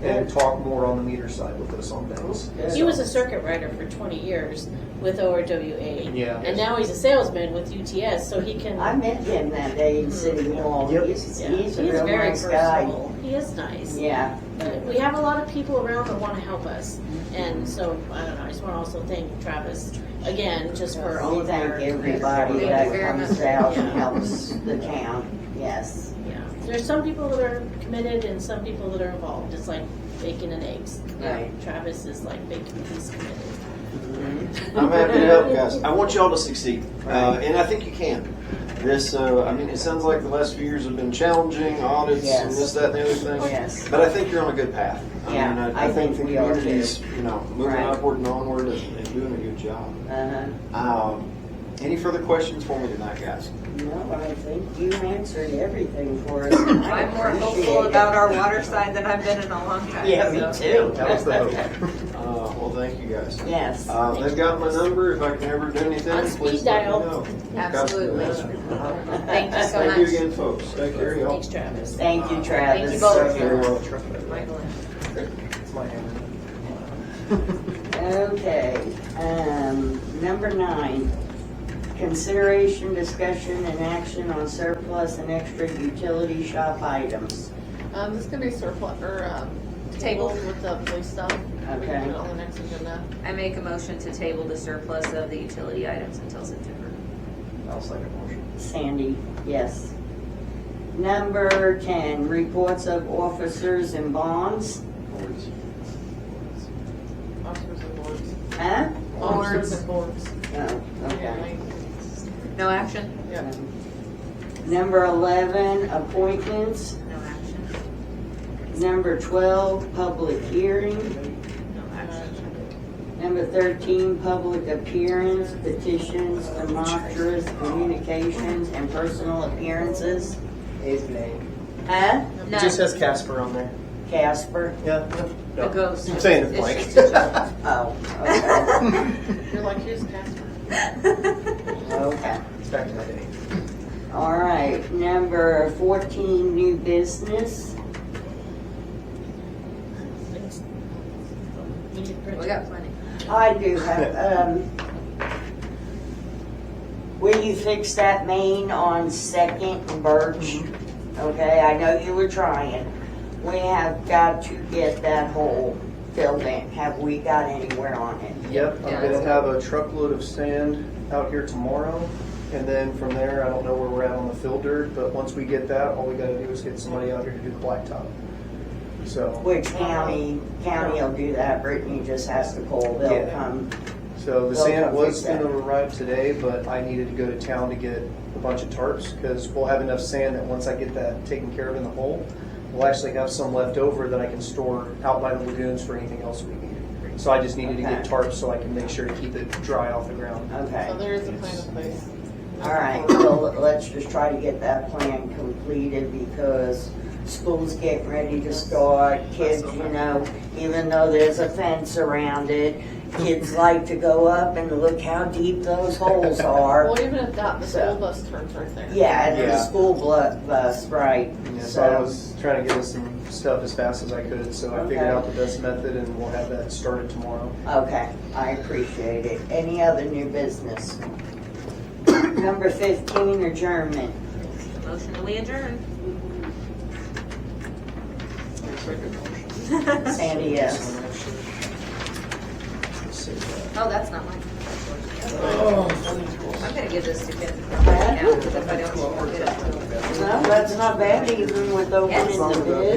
and talk more on the meter side with us on things. He was a circuit rider for 20 years with ORWA. Yeah. And now he's a salesman with UTS, so he can. I met him that day in City Hall. Yep. He's Yeah, a he's real very nice guy. personable. He is nice. Yeah. But we have a lot of people around that want to help us. And so, I don't know, I just want to also thank Travis again, just for all We of thank our. everybody Thank you that very comes much. out and Yeah. helps the town. Yes. Yeah. There's some people that are committed and some people that are involved. It's like bacon and eggs. Right. Travis is like bacon, he's committed. I'm happy to help, guys. I want y'all to succeed, and I think you can. This, I mean, it sounds like the last few years have been challenging, audits and Yes. this, that, and the other thing. Yes. But I think you're on a good path. Yeah, I mean, I think the we are, community's, too. you know, moving Right. upward and onward and doing a good job. Uh-huh. Any further questions for me tonight, guys? No, I think you answered everything for us. and I I'm more hopeful appreciate it. about our water side than I've been in a long time. Yeah, me so. too. That was the hope. Well, thank you, guys. Yes. They've got my number. If I can ever do anything, On please speed let me dial. know. Absolutely. Gotcha. Thank you so Thank much. you again, folks. Take care of y'all. Thanks, Travis. Thank you, Travis. Thank you both. Very well. Michael. It's my hammer. Okay, number 9, consideration, discussion, and action on surplus and extra utility shop items. This is gonna be surplus, or, Table. tabled with the police stuff. We Okay. can put it on the next agenda. I make a motion to table the surplus of the utility items until September. I'll second motion. Sandy, yes. Number 10, reports of officers and bonds. Officers and boards. Huh? Officers and boards. Oh, okay. Yeah, No action? yeah. Number 11, appointments. No action. Number 12, public hearing. No action. Number 13, public appearance, petitions, demonstrators, communications, and personal appearances. Huh? None. It just has Casper on there. Casper? Yeah. The ghost. I'm saying it's It's blank. just a joke. Oh, okay. You're like, here's Casper. Okay. It's back in my day. All right, number 14, new business. We got plenty. I do have, will you fix that main on Second and Birch? Okay, I know you were trying. We have got to get that hole filled in. Have we got anywhere on it? Yep, I'm Yeah, gonna that's have a truckload of sand out here tomorrow, and then from there, I don't know where we're at on the fill dirt, but once we get that, all we gotta do is get somebody out here to do the blacktop. So, Which county will do that? Brittany just has to call, they'll Yeah. come. so the They'll sand come was fix that. gonna arrive today, but I needed to go to town to get a bunch of tarps, because we'll have enough sand that once I get that taken care of in the hole, we'll actually have some left over that I can store out by the lagoons for anything else we need. So I just needed to get Okay. tarps so I can make sure to keep it dry off the ground. Okay. So there is a plan in place. All right, so let's just try to get that plan completed because school's getting ready to start. Kids, you know, even though there's a fence around it, kids like to go up and look how deep those holes are. Well, even if not, the So- school bus turns right there. Yeah, and the Yeah. school bus, right. Yeah, so I was trying to get us some stuff as fast as I could, so I figured Okay. out the best method and we'll have that started tomorrow. Okay, I appreciate it. Any other new business? Number 15, adjournment. Motion that we adjourn. Sandy, yes. Oh, that's not mine. I'm gonna give this to Ken Huh? now, because if I don't, she'll get it. No, that's not bad even with opening the bid.